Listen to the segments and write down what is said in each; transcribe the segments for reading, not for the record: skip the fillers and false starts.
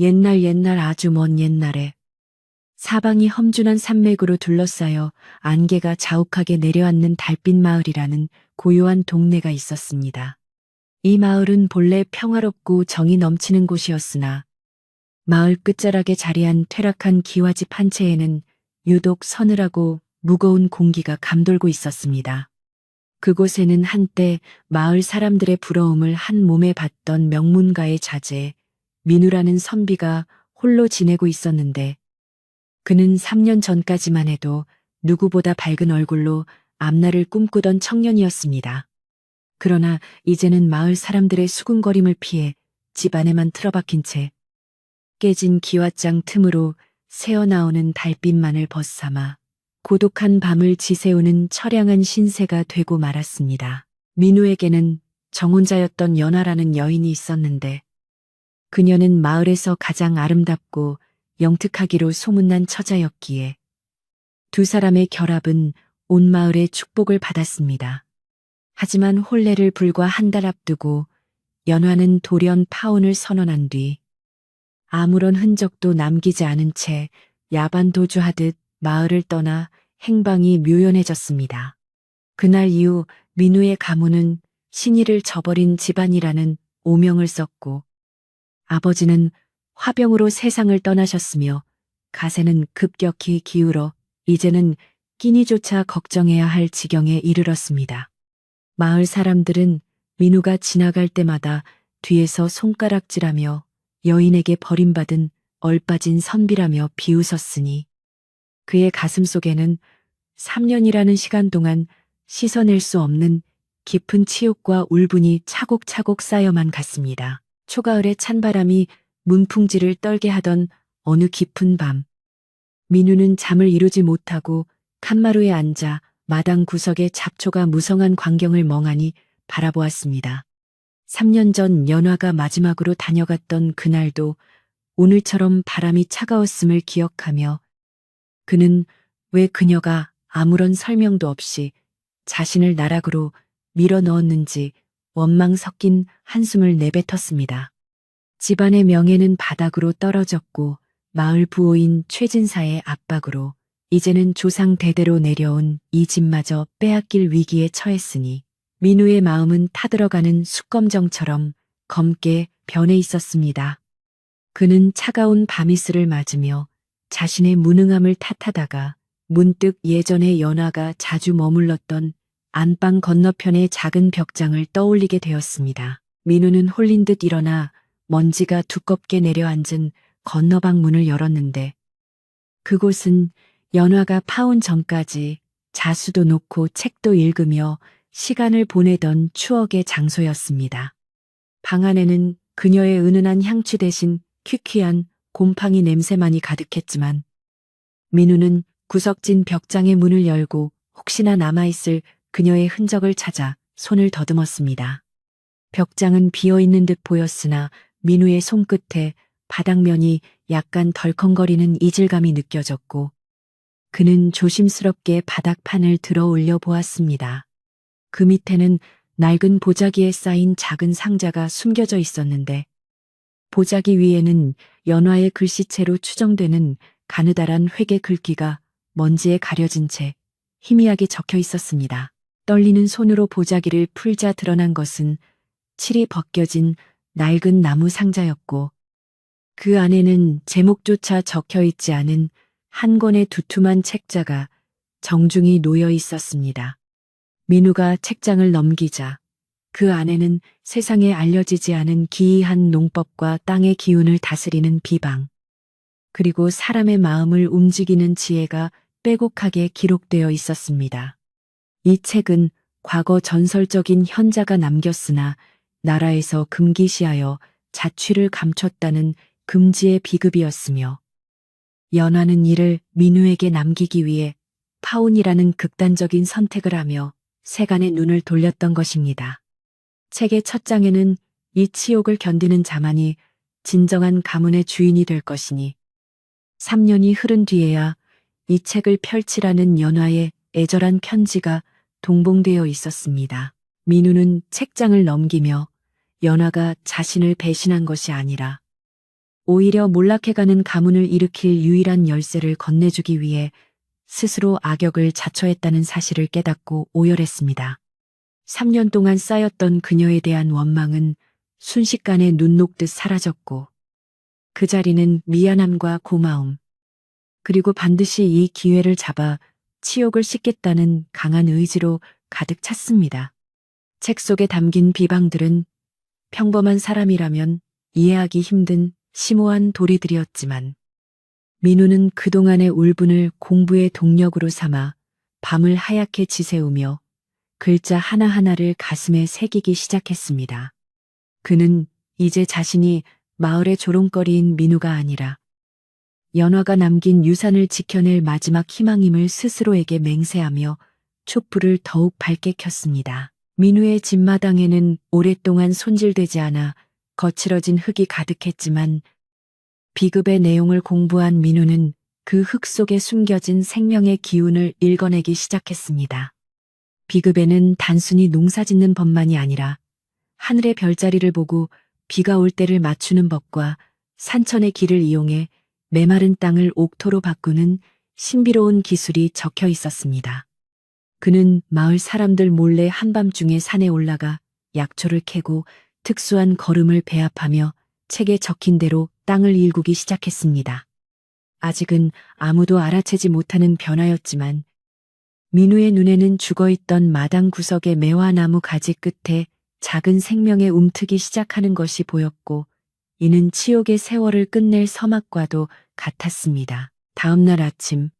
옛날 아주 먼 옛날에 사방이 험준한 산맥으로 둘러싸여 안개가 자욱하게 내려앉는 달빛 마을이라는 고요한 동네가 있었습니다. 이 마을은 본래 평화롭고 정이 넘치는 곳이었으나 마을 끝자락에 자리한 퇴락한 기와집 한 채에는 유독 서늘하고 무거운 공기가 감돌고 있었습니다. 그곳에는 한때 마을 사람들의 부러움을 한 몸에 받던 명문가의 자제 민우라는 선비가 홀로 지내고 있었는데 그는 3년 전까지만 해도 누구보다 밝은 얼굴로 앞날을 꿈꾸던 청년이었습니다. 그러나 이제는 마을 사람들의 수군거림을 피해 집 안에만 틀어박힌 채 깨진 기왓장 틈으로 새어나오는 달빛만을 벗삼아 고독한 밤을 지새우는 처량한 신세가 되고 말았습니다. 민우에게는 정혼자였던 연화라는 여인이 있었는데 그녀는 마을에서 가장 아름답고 영특하기로 소문난 처자였기에 두 사람의 결합은 온 마을의 축복을 받았습니다. 하지만 혼례를 불과 한 달 앞두고 연화는 돌연 파혼을 선언한 뒤 아무런 흔적도 남기지 않은 채 야반도주하듯 마을을 떠나 행방이 묘연해졌습니다. 그날 이후 민우의 가문은 신의를 저버린 집안이라는 오명을 썼고 아버지는 화병으로 세상을 떠나셨으며 가세는 급격히 기울어 이제는 끼니조차 걱정해야 할 지경에 이르렀습니다. 마을 사람들은 민우가 지나갈 때마다 뒤에서 손가락질하며 여인에게 버림받은 얼빠진 선비라며 비웃었으니 그의 가슴 속에는 3년이라는 시간 동안 씻어낼 수 없는 깊은 치욕과 울분이 차곡차곡 쌓여만 갔습니다. 초가을의 찬바람이 문풍지를 떨게 하던 어느 깊은 밤, 민우는 잠을 이루지 못하고 칸마루에 앉아 마당 구석의 잡초가 무성한 광경을 멍하니 바라보았습니다. 3년 전 연화가 마지막으로 다녀갔던 그날도 오늘처럼 바람이 차가웠음을 기억하며 그는 왜 그녀가 아무런 설명도 없이 자신을 나락으로 밀어 넣었는지 원망 섞인 한숨을 내뱉었습니다. 집안의 명예는 바닥으로 떨어졌고 마을 부호인 최진사의 압박으로 이제는 조상 대대로 내려온 이 집마저 빼앗길 위기에 처했으니 민우의 마음은 타들어가는 숯검정처럼 검게 변해 있었습니다. 그는 차가운 밤이슬을 맞으며 자신의 무능함을 탓하다가 문득 예전에 연화가 자주 머물렀던 안방 건너편의 작은 벽장을 떠올리게 되었습니다. 민우는 홀린 듯 일어나 먼지가 두껍게 내려앉은 건너방 문을 열었는데 그곳은 연화가 파혼 전까지 자수도 놓고 책도 읽으며 시간을 보내던 추억의 장소였습니다. 방 안에는 그녀의 은은한 향취 대신 퀴퀴한 곰팡이 냄새만이 가득했지만 민우는 구석진 벽장의 문을 열고 혹시나 남아있을 그녀의 흔적을 찾아 손을 더듬었습니다. 벽장은 비어있는 듯 보였으나 민우의 손끝에 바닥면이 약간 덜컹거리는 이질감이 느껴졌고 그는 조심스럽게 바닥판을 들어 올려 보았습니다. 그 밑에는 낡은 보자기에 쌓인 작은 상자가 숨겨져 있었는데 보자기 위에는 연화의 글씨체로 추정되는 가느다란 회계 글귀가 먼지에 가려진 채 희미하게 적혀 있었습니다. 떨리는 손으로 보자기를 풀자 드러난 것은 칠이 벗겨진 낡은 나무 상자였고 그 안에는 제목조차 적혀 있지 않은 한 권의 두툼한 책자가 정중히 놓여 있었습니다. 민우가 책장을 넘기자 그 안에는 세상에 알려지지 않은 기이한 농법과 땅의 기운을 다스리는 비방, 그리고 사람의 마음을 움직이는 지혜가 빼곡하게 기록되어 있었습니다. 이 책은 과거 전설적인 현자가 남겼으나 나라에서 금기시하여 자취를 감췄다는 금지의 비급이었으며 연화는 이를 민우에게 남기기 위해 파혼이라는 극단적인 선택을 하며 세간의 눈을 돌렸던 것입니다. 책의 첫 장에는 이 치욕을 견디는 자만이 진정한 가문의 주인이 될 것이니 3년이 흐른 뒤에야 이 책을 펼치라는 연화의 애절한 편지가 동봉되어 있었습니다. 민우는 책장을 넘기며 연화가 자신을 배신한 것이 아니라 오히려 몰락해가는 가문을 일으킬 유일한 열쇠를 건네주기 위해 스스로 악역을 자처했다는 사실을 깨닫고 오열했습니다. 3년 동안 쌓였던 그녀에 대한 원망은 순식간에 눈 녹듯 사라졌고 그 자리는 미안함과 고마움, 그리고 반드시 이 기회를 잡아 치욕을 씻겠다는 강한 의지로 가득 찼습니다. 책 속에 담긴 비방들은 평범한 사람이라면 이해하기 힘든 심오한 도리들이었지만 민우는 그동안의 울분을 공부의 동력으로 삼아 밤을 하얗게 지새우며 글자 하나하나를 가슴에 새기기 시작했습니다. 그는 이제 자신이 마을의 조롱거리인 민우가 아니라 연화가 남긴 유산을 지켜낼 마지막 희망임을 스스로에게 맹세하며 촛불을 더욱 밝게 켰습니다. 민우의 집마당에는 오랫동안 손질되지 않아 거칠어진 흙이 가득했지만 비급의 내용을 공부한 민우는 그 흙 속에 숨겨진 생명의 기운을 읽어내기 시작했습니다. 비급에는 단순히 농사짓는 법만이 아니라 하늘의 별자리를 보고 비가 올 때를 맞추는 법과 산천의 길을 이용해 메마른 땅을 옥토로 바꾸는 신비로운 기술이 적혀 있었습니다. 그는 마을 사람들 몰래 한밤중에 산에 올라가 약초를 캐고 특수한 걸음을 배합하며 책에 적힌 대로 땅을 일구기 시작했습니다. 아직은 아무도 알아채지 못하는 변화였지만 민우의 눈에는 죽어있던 마당 구석의 매화나무 가지 끝에 작은 생명의 움트기 시작하는 것이 보였고 이는 치욕의 세월을 끝낼 서막과도 같았습니다. 다음 날 아침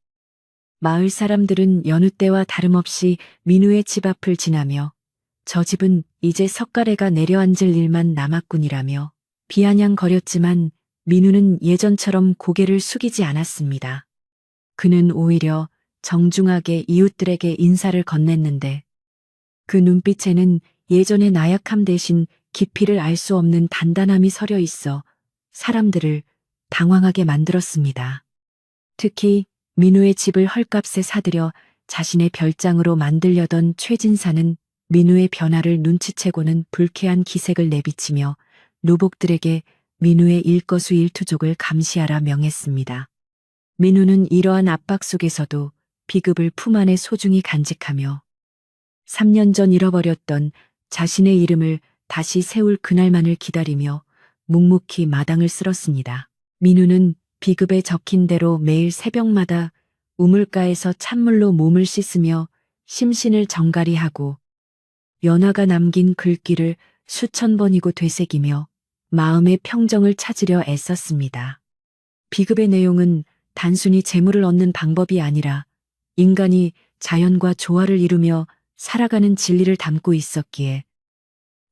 마을 사람들은 여느 때와 다름없이 민우의 집 앞을 지나며 저 집은 이제 석가래가 내려앉을 일만 남았군이라며 비아냥거렸지만 민우는 예전처럼 고개를 숙이지 않았습니다. 그는 오히려 정중하게 이웃들에게 인사를 건넸는데 그 눈빛에는 예전의 나약함 대신 깊이를 알 수 없는 단단함이 서려 있어 사람들을 당황하게 만들었습니다. 특히 민우의 집을 헐값에 사들여 자신의 별장으로 만들려던 최진사는 민우의 변화를 눈치채고는 불쾌한 기색을 내비치며 노복들에게 민우의 일거수일투족을 감시하라 명했습니다. 민우는 이러한 압박 속에서도 비급을 품 안에 소중히 간직하며 3년 전 잃어버렸던 자신의 이름을 다시 세울 그날만을 기다리며 묵묵히 마당을 쓸었습니다. 민우는 비급에 적힌 대로 매일 새벽마다 우물가에서 찬물로 몸을 씻으며 심신을 정갈이하고 연화가 남긴 글귀를 수천 번이고 되새기며 마음의 평정을 찾으려 애썼습니다. 비급의 내용은 단순히 재물을 얻는 방법이 아니라 인간이 자연과 조화를 이루며 살아가는 진리를 담고 있었기에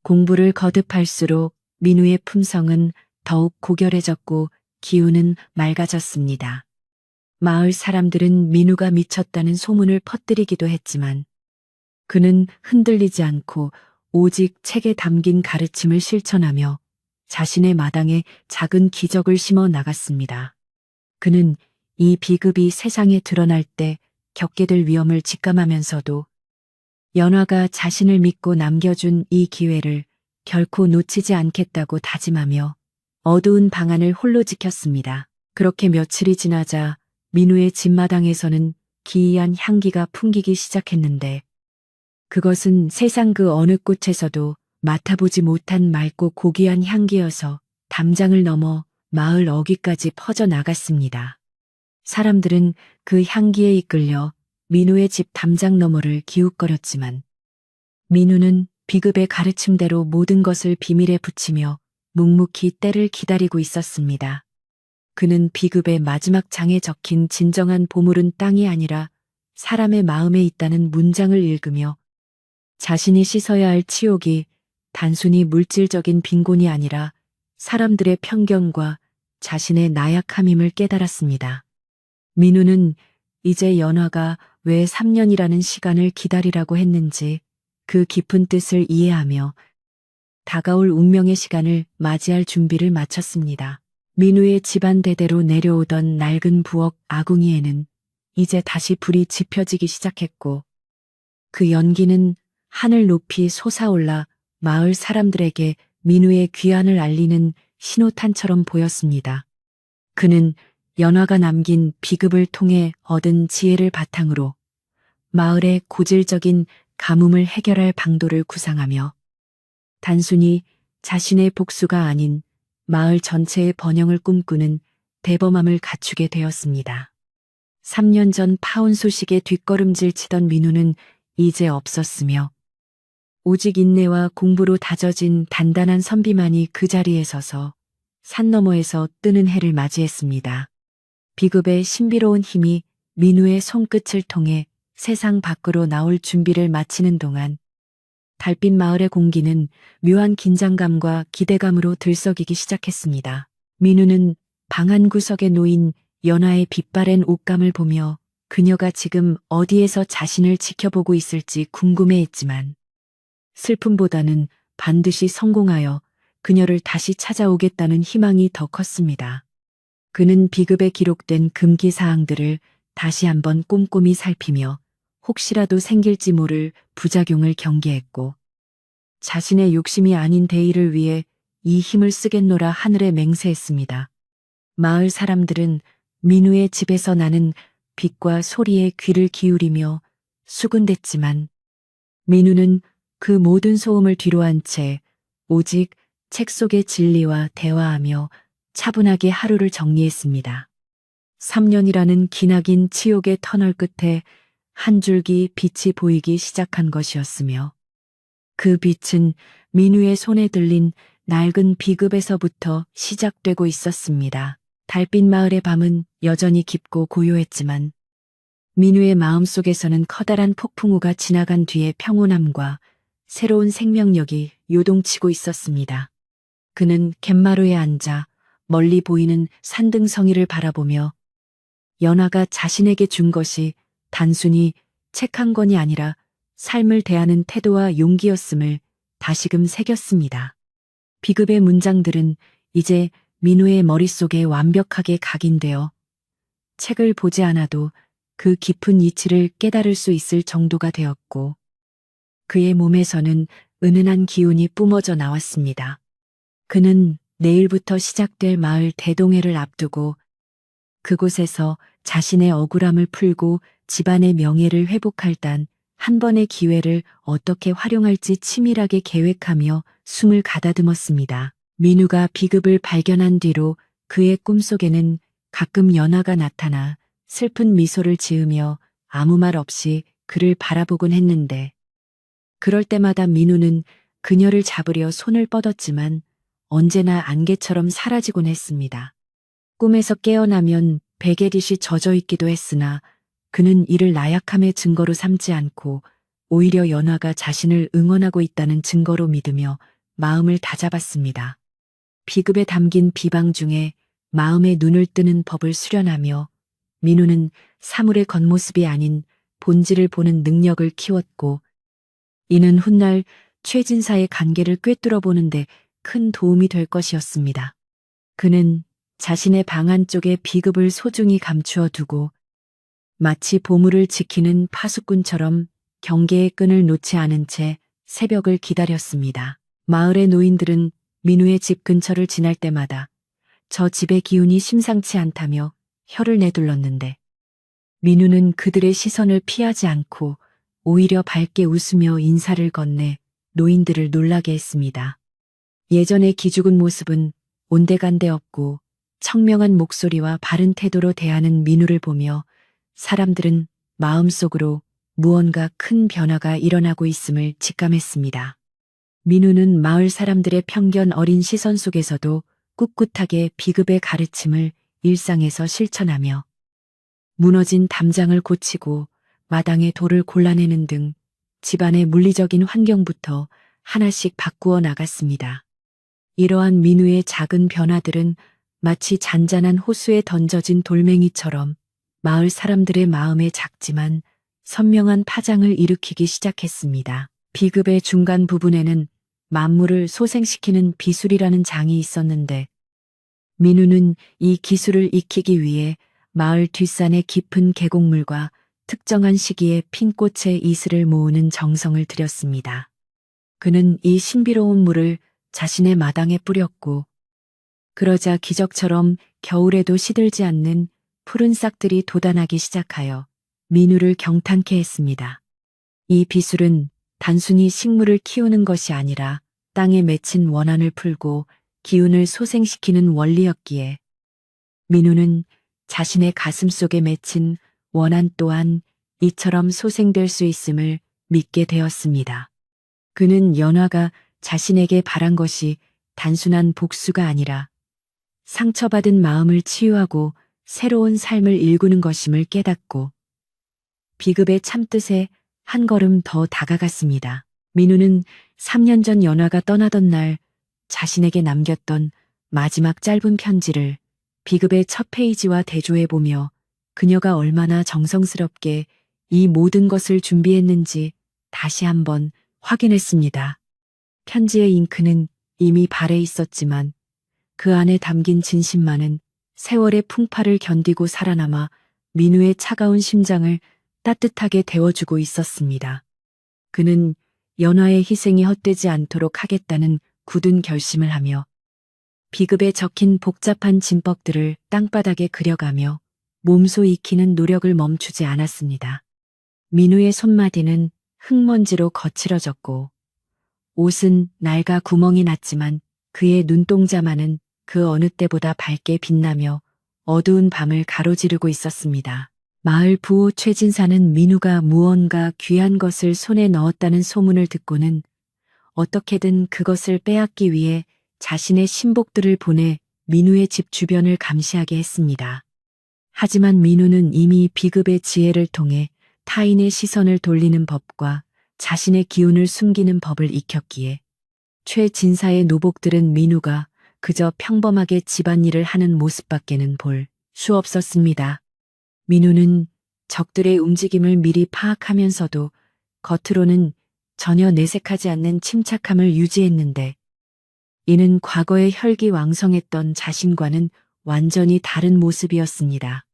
공부를 거듭할수록 민우의 품성은 더욱 고결해졌고 기운은 맑아졌습니다. 마을 사람들은 민우가 미쳤다는 소문을 퍼뜨리기도 했지만 그는 흔들리지 않고 오직 책에 담긴 가르침을 실천하며 자신의 마당에 작은 기적을 심어 나갔습니다. 그는 이 비급이 세상에 드러날 때 겪게 될 위험을 직감하면서도 연화가 자신을 믿고 남겨준 이 기회를 결코 놓치지 않겠다고 다짐하며 어두운 방안을 홀로 지켰습니다. 그렇게 며칠이 지나자 민우의 집마당에서는 기이한 향기가 풍기기 시작했는데 그것은 세상 그 어느 곳에서도 맡아보지 못한 맑고 고귀한 향기여서 담장을 넘어 마을 어귀까지 퍼져나갔습니다. 사람들은 그 향기에 이끌려 민우의 집 담장 너머를 기웃거렸지만 민우는 비급의 가르침대로 모든 것을 비밀에 붙이며 묵묵히 때를 기다리고 있었습니다. 그는 비급의 마지막 장에 적힌 진정한 보물은 땅이 아니라 사람의 마음에 있다는 문장을 읽으며 자신이 씻어야 할 치욕이 단순히 물질적인 빈곤이 아니라 사람들의 편견과 자신의 나약함임을 깨달았습니다. 민우는 이제 연화가 왜 3년이라는 시간을 기다리라고 했는지 그 깊은 뜻을 이해하며 다가올 운명의 시간을 맞이할 준비를 마쳤습니다. 민우의 집안 대대로 내려오던 낡은 부엌 아궁이에는 이제 다시 불이 지펴지기 시작했고 그 연기는 하늘 높이 솟아올라 마을 사람들에게 민우의 귀환을 알리는 신호탄처럼 보였습니다. 그는 연화가 남긴 비급을 통해 얻은 지혜를 바탕으로 마을의 고질적인 가뭄을 해결할 방도를 구상하며 단순히 자신의 복수가 아닌 마을 전체의 번영을 꿈꾸는 대범함을 갖추게 되었습니다. 3년 전 파혼 소식에 뒷걸음질 치던 민우는 이제 없었으며 오직 인내와 공부로 다져진 단단한 선비만이 그 자리에 서서 산 너머에서 뜨는 해를 맞이했습니다. 비급의 신비로운 힘이 민우의 손끝을 통해 세상 밖으로 나올 준비를 마치는 동안 달빛 마을의 공기는 묘한 긴장감과 기대감으로 들썩이기 시작했습니다. 민우는 방 한 구석에 놓인 연화의 빛바랜 옷감을 보며 그녀가 지금 어디에서 자신을 지켜보고 있을지 궁금해했지만 슬픔보다는 반드시 성공하여 그녀를 다시 찾아오겠다는 희망이 더 컸습니다. 그는 비급에 기록된 금기 사항들을 다시 한번 꼼꼼히 살피며 혹시라도 생길지 모를 부작용을 경계했고 자신의 욕심이 아닌 대의를 위해 이 힘을 쓰겠노라 하늘에 맹세했습니다. 마을 사람들은 민우의 집에서 나는 빛과 소리에 귀를 기울이며 수군댔지만 민우는 그 모든 소음을 뒤로한 채 오직 책 속의 진리와 대화하며 차분하게 하루를 정리했습니다. 3년이라는 기나긴 치욕의 터널 끝에 한 줄기 빛이 보이기 시작한 것이었으며 그 빛은 민우의 손에 들린 낡은 비급에서부터 시작되고 있었습니다. 달빛 마을의 밤은 여전히 깊고 고요했지만 민우의 마음속에서는 커다란 폭풍우가 지나간 뒤의 평온함과 새로운 생명력이 요동치고 있었습니다. 그는 갯마루에 앉아 멀리 보이는 산등성이를 바라보며 연화가 자신에게 준 것이 단순히 책 한 권이 아니라 삶을 대하는 태도와 용기였음을 다시금 새겼습니다. 비급의 문장들은 이제 민우의 머릿속에 완벽하게 각인되어 책을 보지 않아도 그 깊은 이치를 깨달을 수 있을 정도가 되었고 그의 몸에서는 은은한 기운이 뿜어져 나왔습니다. 그는 내일부터 시작될 마을 대동회를 앞두고 그곳에서 자신의 억울함을 풀고 집안의 명예를 회복할 단 한 번의 기회를 어떻게 활용할지 치밀하게 계획하며 숨을 가다듬었습니다. 민우가 비급을 발견한 뒤로 그의 꿈속에는 가끔 연화가 나타나 슬픈 미소를 지으며 아무 말 없이 그를 바라보곤 했는데 그럴 때마다 민우는 그녀를 잡으려 손을 뻗었지만 언제나 안개처럼 사라지곤 했습니다. 꿈에서 깨어나면 베개릿이 젖어 있기도 했으나 그는 이를 나약함의 증거로 삼지 않고 오히려 연화가 자신을 응원하고 있다는 증거로 믿으며 마음을 다잡았습니다. 비급에 담긴 비방 중에 마음에 눈을 뜨는 법을 수련하며 민우는 사물의 겉모습이 아닌 본질을 보는 능력을 키웠고 이는 훗날 최진사의 관계를 꿰뚫어 보는데 큰 도움이 될 것이었습니다. 그는 자신의 방 안쪽에 비급을 소중히 감추어 두고 마치 보물을 지키는 파수꾼처럼 경계의 끈을 놓지 않은 채 새벽을 기다렸습니다. 마을의 노인들은 민우의 집 근처를 지날 때마다 저 집의 기운이 심상치 않다며 혀를 내둘렀는데 민우는 그들의 시선을 피하지 않고 오히려 밝게 웃으며 인사를 건네 노인들을 놀라게 했습니다. 예전의 기죽은 모습은 온데간데 없고 청명한 목소리와 바른 태도로 대하는 민우를 보며 사람들은 마음속으로 무언가 큰 변화가 일어나고 있음을 직감했습니다. 민우는 마을 사람들의 편견 어린 시선 속에서도 꿋꿋하게 비급의 가르침을 일상에서 실천하며 무너진 담장을 고치고 마당의 돌을 골라내는 등 집안의 물리적인 환경부터 하나씩 바꾸어 나갔습니다. 이러한 민우의 작은 변화들은 마치 잔잔한 호수에 던져진 돌멩이처럼 마을 사람들의 마음에 작지만 선명한 파장을 일으키기 시작했습니다. 비급의 중간 부분에는 만물을 소생시키는 비술이라는 장이 있었는데 민우는 이 기술을 익히기 위해 마을 뒷산의 깊은 계곡물과 특정한 시기에 핀 꽃의 이슬을 모으는 정성을 들였습니다. 그는 이 신비로운 물을 자신의 마당에 뿌렸고 그러자 기적처럼 겨울에도 시들지 않는 푸른 싹들이 돋아나기 시작하여 민우를 경탄케 했습니다. 이 비술은 단순히 식물을 키우는 것이 아니라 땅에 맺힌 원한을 풀고 기운을 소생시키는 원리였기에 민우는 자신의 가슴 속에 맺힌 원한 또한 이처럼 소생될 수 있음을 믿게 되었습니다. 그는 연화가 자신에게 바란 것이 단순한 복수가 아니라 상처받은 마음을 치유하고 새로운 삶을 일구는 것임을 깨닫고 비급의 참뜻에 한 걸음 더 다가갔습니다. 민우는 3년 전 연화가 떠나던 날 자신에게 남겼던 마지막 짧은 편지를 비급의 첫 페이지와 대조해 보며 그녀가 얼마나 정성스럽게 이 모든 것을 준비했는지 다시 한번 확인했습니다. 편지의 잉크는 이미 발해 있었지만 그 안에 담긴 진심만은 세월의 풍파를 견디고 살아남아 민우의 차가운 심장을 따뜻하게 데워주고 있었습니다. 그는 연화의 희생이 헛되지 않도록 하겠다는 굳은 결심을 하며 비급에 적힌 복잡한 진법들을 땅바닥에 그려가며 몸소 익히는 노력을 멈추지 않았습니다. 민우의 손마디는 흙먼지로 거칠어졌고 옷은 낡아 구멍이 났지만 그의 눈동자만은 그 어느 때보다 밝게 빛나며 어두운 밤을 가로지르고 있었습니다. 마을 부호 최진사는 민우가 무언가 귀한 것을 손에 넣었다는 소문을 듣고는 어떻게든 그것을 빼앗기 위해 자신의 신복들을 보내 민우의 집 주변을 감시하게 했습니다. 하지만 민우는 이미 비급의 지혜를 통해 타인의 시선을 돌리는 법과 자신의 기운을 숨기는 법을 익혔기에 최 진사의 노복들은 민우가 그저 평범하게 집안일을 하는 모습밖에는 볼 수 없었습니다. 민우는 적들의 움직임을 미리 파악하면서도 겉으로는 전혀 내색하지 않는 침착함을 유지했는데 이는 과거의 혈기왕성했던 자신과는 완전히 다른 모습이었습니다.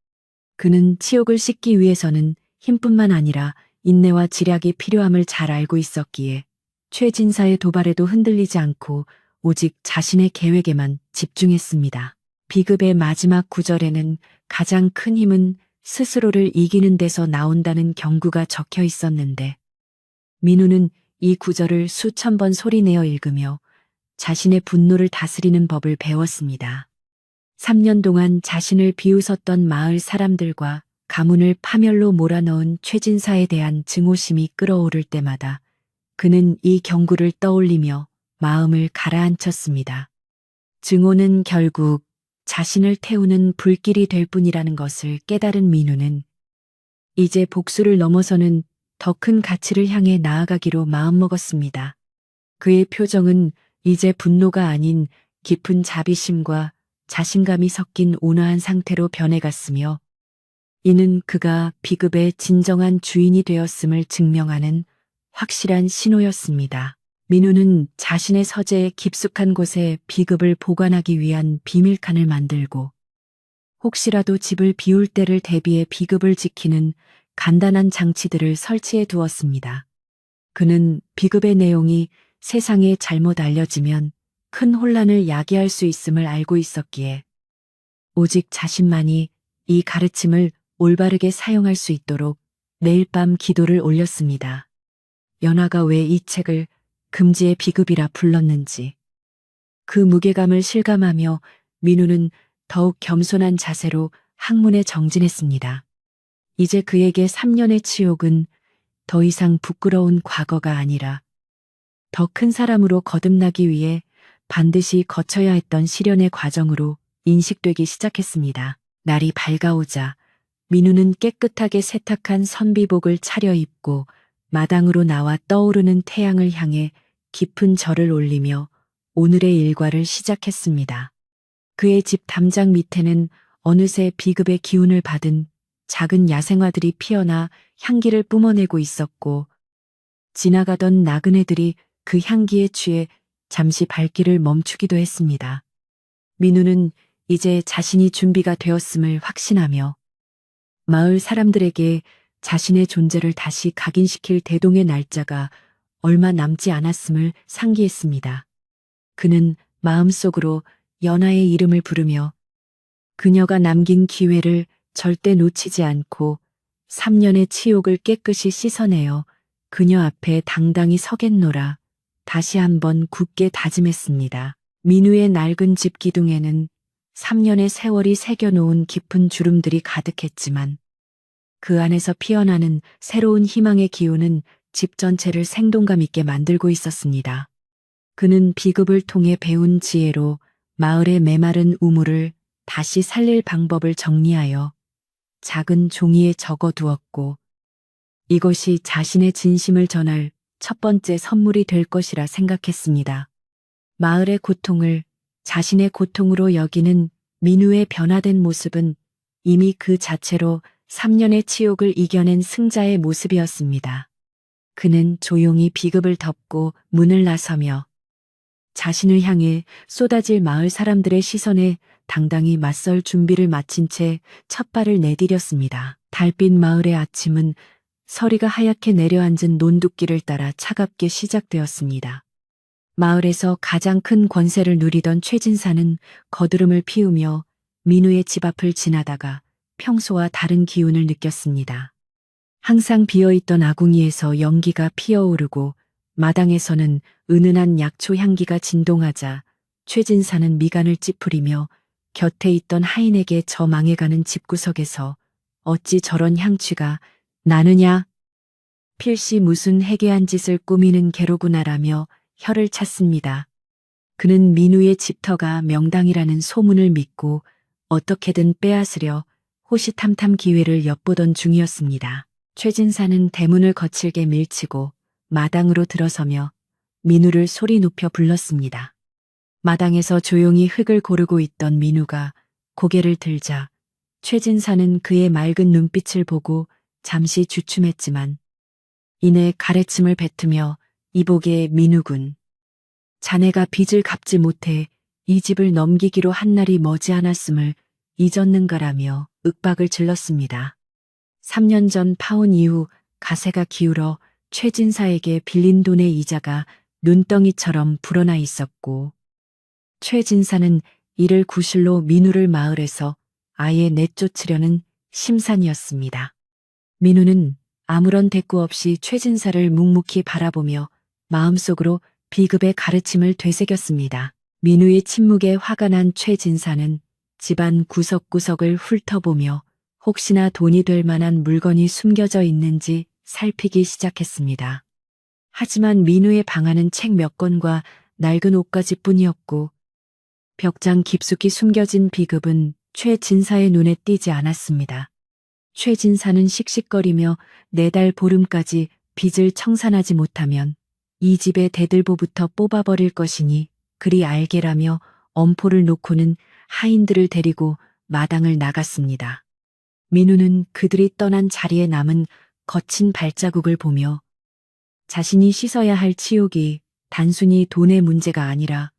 그는 치욕을 씻기 위해서는 힘뿐만 아니라 인내와 지략이 필요함을 잘 알고 있었기에 최진사의 도발에도 흔들리지 않고 오직 자신의 계획에만 집중했습니다. 비급의 마지막 구절에는 가장 큰 힘은 스스로를 이기는 데서 나온다는 경구가 적혀 있었는데 민우는 이 구절을 수천 번 소리내어 읽으며 자신의 분노를 다스리는 법을 배웠습니다. 3년 동안 자신을 비웃었던 마을 사람들과 가문을 파멸로 몰아넣은 최진사에 대한 증오심이 끓어오를 때마다 그는 이 경구를 떠올리며 마음을 가라앉혔습니다. 증오는 결국 자신을 태우는 불길이 될 뿐이라는 것을 깨달은 민우는 이제 복수를 넘어서는 더 큰 가치를 향해 나아가기로 마음먹었습니다. 그의 표정은 이제 분노가 아닌 깊은 자비심과 자신감이 섞인 온화한 상태로 변해갔으며 이는 그가 비급의 진정한 주인이 되었음을 증명하는 확실한 신호였습니다. 민우는 자신의 서재의 깊숙한 곳에 비급을 보관하기 위한 비밀칸을 만들고 혹시라도 집을 비울 때를 대비해 비급을 지키는 간단한 장치들을 설치해 두었습니다. 그는 비급의 내용이 세상에 잘못 알려지면 큰 혼란을 야기할 수 있음을 알고 있었기에 오직 자신만이 이 가르침을 올바르게 사용할 수 있도록 매일 밤 기도를 올렸습니다. 연화가 왜 이 책을 금지의 비급이라 불렀는지 그 무게감을 실감하며 민우는 더욱 겸손한 자세로 학문에 정진했습니다. 이제 그에게 3년의 치욕은 더 이상 부끄러운 과거가 아니라 더 큰 사람으로 거듭나기 위해 반드시 거쳐야 했던 시련의 과정으로 인식되기 시작했습니다. 날이 밝아오자 민우는 깨끗하게 세탁한 선비복을 차려입고 마당으로 나와 떠오르는 태양을 향해 깊은 절을 올리며 오늘의 일과를 시작했습니다. 그의 집 담장 밑에는 어느새 비급의 기운을 받은 작은 야생화들이 피어나 향기를 뿜어내고 있었고 지나가던 나그네들이 그 향기에 취해 잠시 발길을 멈추기도 했습니다. 민우는 이제 자신이 준비가 되었음을 확신하며 마을 사람들에게 자신의 존재를 다시 각인시킬 대동의 날짜가 얼마 남지 않았음을 상기했습니다. 그는 마음속으로 연하의 이름을 부르며 그녀가 남긴 기회를 절대 놓치지 않고 3년의 치욕을 깨끗이 씻어내어 그녀 앞에 당당히 서겠노라 다시 한번 굳게 다짐했습니다. 민우의 낡은 집 기둥에는 3년의 세월이 새겨놓은 깊은 주름들이 가득했지만 그 안에서 피어나는 새로운 희망의 기운은 집 전체를 생동감 있게 만들고 있었습니다. 그는 비급을 통해 배운 지혜로 마을의 메마른 우물을 다시 살릴 방법을 정리하여 작은 종이에 적어두었고 이것이 자신의 진심을 전할 첫 번째 선물이 될 것이라 생각했습니다. 마을의 고통을 자신의 고통으로 여기는 민우의 변화된 모습은 이미 그 자체로 3년의 치욕을 이겨낸 승자의 모습이었습니다. 그는 조용히 비급을 덮고 문을 나서며 자신을 향해 쏟아질 마을 사람들의 시선에 당당히 맞설 준비를 마친 채 첫 발을 내디뎠습니다. 달빛 마을의 아침은 서리가 하얗게 내려앉은 논두길을 따라 차갑게 시작되었습니다. 마을에서 가장 큰 권세를 누리던 최진사는 거드름을 피우며 민우의 집 앞을 지나다가 평소와 다른 기운을 느꼈습니다. 항상 비어있던 아궁이에서 연기가 피어오르고 마당에서는 은은한 약초 향기가 진동하자 최진사는 미간을 찌푸리며 곁에 있던 하인에게 저 망해가는 집구석에서 어찌 저런 향취가 나느냐? 필시 무슨 해괴한 짓을 꾸미는 개로구나라며 혀를 찼습니다. 그는 민우의 집터가 명당이라는 소문을 믿고 어떻게든 빼앗으려 호시탐탐 기회를 엿보던 중이었습니다. 최진사는 대문을 거칠게 밀치고 마당으로 들어서며 민우를 소리 높여 불렀습니다. 마당에서 조용히 흙을 고르고 있던 민우가 고개를 들자 최진사는 그의 맑은 눈빛을 보고 잠시 주춤했지만 이내 가래침을 뱉으며 이보게 민우군. 자네가 빚을 갚지 못해 이 집을 넘기기로 한 날이 머지않았음을 잊었는가라며 윽박을 질렀습니다. 3년 전 파혼 이후 가세가 기울어 최진사에게 빌린 돈의 이자가 눈덩이처럼 불어나 있었고 최진사는 이를 구실로 민우를 마을에서 아예 내쫓으려는 심산이었습니다. 민우는 아무런 대꾸 없이 최진사를 묵묵히 바라보며 마음속으로 비급의 가르침을 되새겼습니다. 민우의 침묵에 화가 난 최진사는 집안 구석구석을 훑어보며 혹시나 돈이 될 만한 물건이 숨겨져 있는지 살피기 시작했습니다. 하지만 민우의 방 안은 책 몇 권과 낡은 옷가지뿐이었고 벽장 깊숙이 숨겨진 비급은 최진사의 눈에 띄지 않았습니다. 최진사는 씩씩거리며 4달 보름까지 빚을 청산하지 못하면 이 집의 대들보부터 뽑아버릴 것이니 그리 알게라며 엄포를 놓고는 하인들을 데리고 마당을 나갔습니다. 민우는 그들이 떠난 자리에 남은 거친 발자국을 보며 자신이 씻어야 할 치욕이 단순히 돈의 문제가 아니라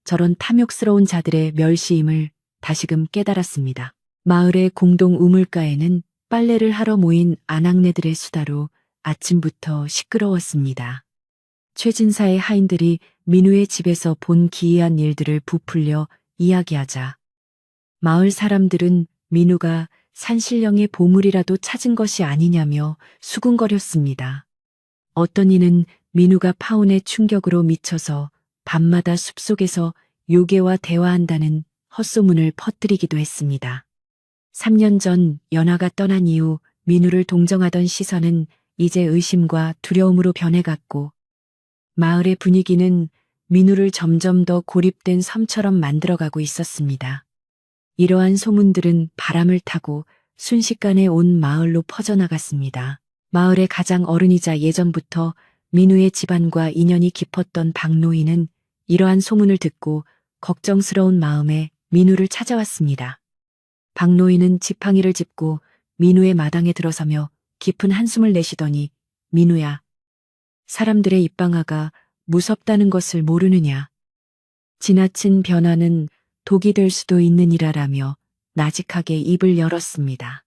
저런 탐욕스러운 자들의 멸시임을 다시금 깨달았습니다. 마을의 공동 우물가에는 빨래를 하러 모인 아낙네들의 수다로 아침부터 시끄러웠습니다. 최진사의 하인들이 민우의 집에서 본 기이한 일들을 부풀려 이야기하자 마을 사람들은 민우가 산신령의 보물이라도 찾은 것이 아니냐며 수군거렸습니다. 어떤 이는 민우가 파혼의 충격으로 미쳐서 밤마다 숲속에서 요괴와 대화한다는 헛소문을 퍼뜨리기도 했습니다. 3년 전 연화가 떠난 이후 민우를 동정하던 시선은 이제 의심과 두려움으로 변해갔고 마을의 분위기는 민우를 점점 더 고립된 섬처럼 만들어가고 있었습니다. 이러한 소문들은 바람을 타고 순식간에 온 마을로 퍼져나갔습니다. 마을의 가장 어른이자 예전부터 민우의 집안과 인연이 깊었던 박노인은 이러한 소문을 듣고 걱정스러운 마음에 민우를 찾아왔습니다. 박노인은 지팡이를 짚고 민우의 마당에 들어서며 깊은 한숨을 내쉬더니 민우야, 사람들의 입방아가 무섭다는 것을 모르느냐. 지나친 변화는 독이 될 수도 있느니라라며 나직하게 입을 열었습니다.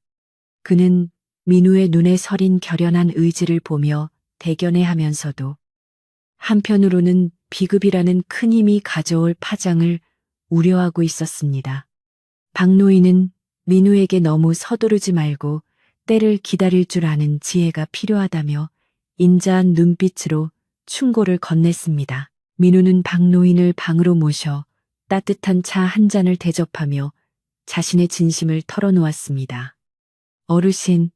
그는 민우의 눈에 서린 결연한 의지를 보며 대견해하면서도 한편으로는 비급이라는 큰 힘이 가져올 파장을 우려하고 있었습니다. 박노인은 민우에게 너무 서두르지 말고 때를 기다릴 줄 아는 지혜가 필요하다며 인자한 눈빛으로 충고를 건넸습니다. 민우는 박노인을 방으로 모셔 따뜻한 차 한 잔을 대접하며 자신의 진심을 털어놓았습니다. 어르신,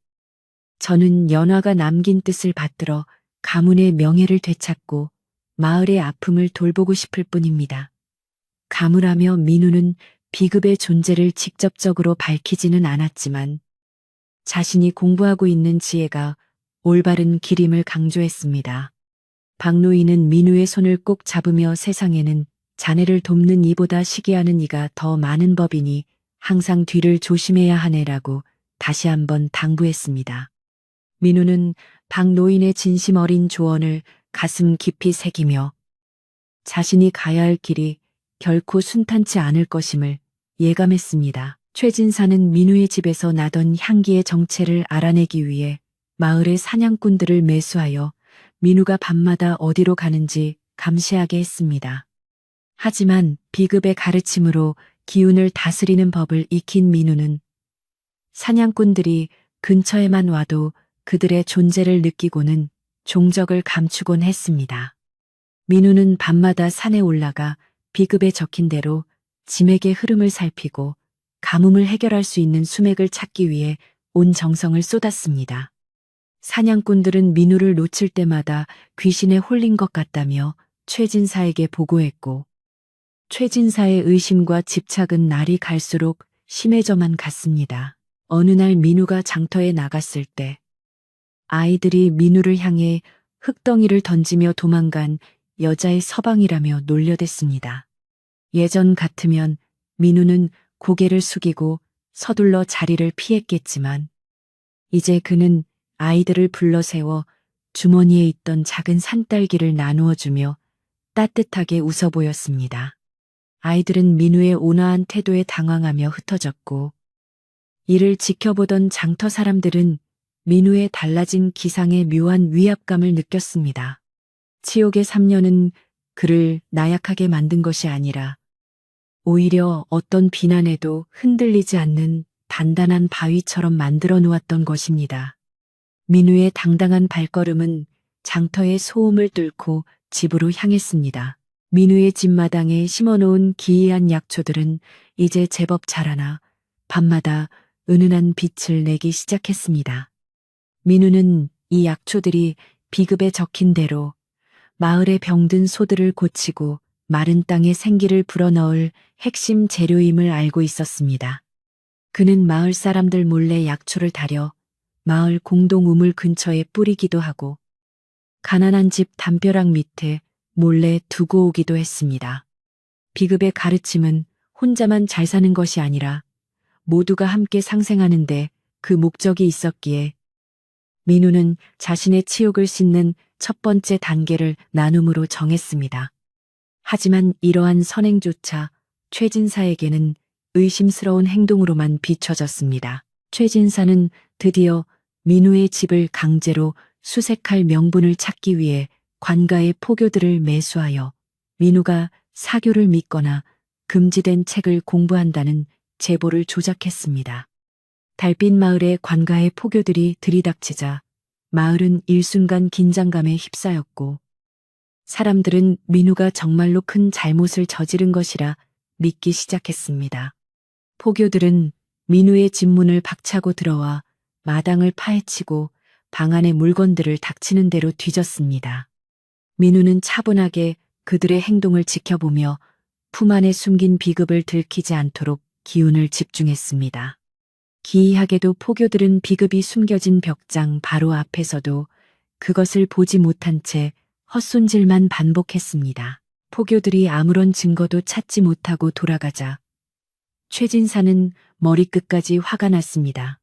저는 연화가 남긴 뜻을 받들어 가문의 명예를 되찾고 마을의 아픔을 돌보고 싶을 뿐입니다. 가물하며 민우는 비급의 존재를 직접적으로 밝히지는 않았지만 자신이 공부하고 있는 지혜가 올바른 길임을 강조했습니다. 박노인은 민우의 손을 꼭 잡으며 세상에는 자네를 돕는 이보다 시기하는 이가 더 많은 법이니 항상 뒤를 조심해야 하네라고 다시 한번 당부했습니다. 민우는 박노인의 진심 어린 조언을 가슴 깊이 새기며 자신이 가야 할 길이 결코 순탄치 않을 것임을 예감했습니다. 최진사는 민우의 집에서 나던 향기의 정체를 알아내기 위해 마을의 사냥꾼들을 매수하여 민우가 밤마다 어디로 가는지 감시하게 했습니다. 하지만 비급의 가르침으로 기운을 다스리는 법을 익힌 민우는 사냥꾼들이 근처에만 와도 그들의 존재를 느끼고는 종적을 감추곤 했습니다. 민우는 밤마다 산에 올라가 비급에 적힌 대로 짐액의 흐름을 살피고 가뭄을 해결할 수 있는 수맥을 찾기 위해 온 정성을 쏟았습니다. 사냥꾼들은 민우를 놓칠 때마다 귀신에 홀린 것 같다며 최진사에게 보고했고 최진사의 의심과 집착은 날이 갈수록 심해져만 갔습니다. 어느 날 민우가 장터에 나갔을 때 아이들이 민우를 향해 흙덩이를 던지며 도망간 여자의 서방이라며 놀려댔습니다. 예전 같으면 민우는 고개를 숙이고 서둘러 자리를 피했겠지만 이제 그는 아이들을 불러 세워 주머니에 있던 작은 산딸기를 나누어 주며 따뜻하게 웃어 보였습니다. 아이들은 민우의 온화한 태도에 당황하며 흩어졌고 이를 지켜보던 장터 사람들은 민우의 달라진 기상에 묘한 위압감을 느꼈습니다. 치욕의 3년은 그를 나약하게 만든 것이 아니라 오히려 어떤 비난에도 흔들리지 않는 단단한 바위처럼 만들어 놓았던 것입니다. 민우의 당당한 발걸음은 장터의 소음을 뚫고 집으로 향했습니다. 민우의 집마당에 심어놓은 기이한 약초들은 이제 제법 자라나 밤마다 은은한 빛을 내기 시작했습니다. 민우는 이 약초들이 비급에 적힌 대로 마을의 병든 소들을 고치고 마른 땅에 생기를 불어넣을 핵심 재료임을 알고 있었습니다. 그는 마을 사람들 몰래 약초를 다려 마을 공동 우물 근처에 뿌리기도 하고 가난한 집 담벼락 밑에 몰래 두고 오기도 했습니다. 비급의 가르침은 혼자만 잘 사는 것이 아니라 모두가 함께 상생하는데 그 목적이 있었기에 민우는 자신의 치욕을 씻는 첫 번째 단계를 나눔으로 정했습니다. 하지만 이러한 선행조차 최진사에게는 의심스러운 행동으로만 비춰졌습니다. 최진사는 드디어 민우의 집을 강제로 수색할 명분을 찾기 위해 관가의 포교들을 매수하여 민우가 사교를 믿거나 금지된 책을 공부한다는 제보를 조작했습니다. 달빛 마을의 관가의 포교들이 들이닥치자 마을은 일순간 긴장감에 휩싸였고 사람들은 민우가 정말로 큰 잘못을 저지른 것이라 믿기 시작했습니다. 포교들은 민우의 집문을 박차고 들어와 마당을 파헤치고 방 안의 물건들을 닥치는 대로 뒤졌습니다. 민우는 차분하게 그들의 행동을 지켜보며 품 안에 숨긴 비급을 들키지 않도록 기운을 집중했습니다. 기이하게도 포교들은 비급이 숨겨진 벽장 바로 앞에서도 그것을 보지 못한 채 헛손질만 반복했습니다. 포교들이 아무런 증거도 찾지 못하고 돌아가자 최진사는 머리끝까지 화가 났습니다.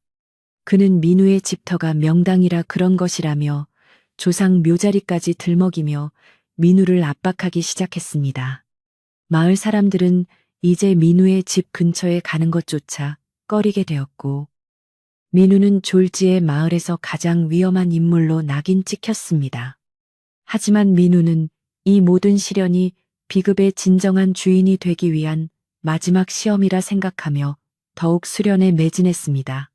그는 민우의 집터가 명당이라 그런 것이라며 조상 묘자리까지 들먹이며 민우를 압박하기 시작했습니다. 마을 사람들은 이제 민우의 집 근처에 가는 것조차 꺼리게 되었고 민우는 졸지에 마을에서 가장 위험한 인물로 낙인 찍혔습니다. 하지만 민우는 이 모든 시련이 비급의 진정한 주인이 되기 위한 마지막 시험이라 생각하며 더욱 수련에 매진했습니다.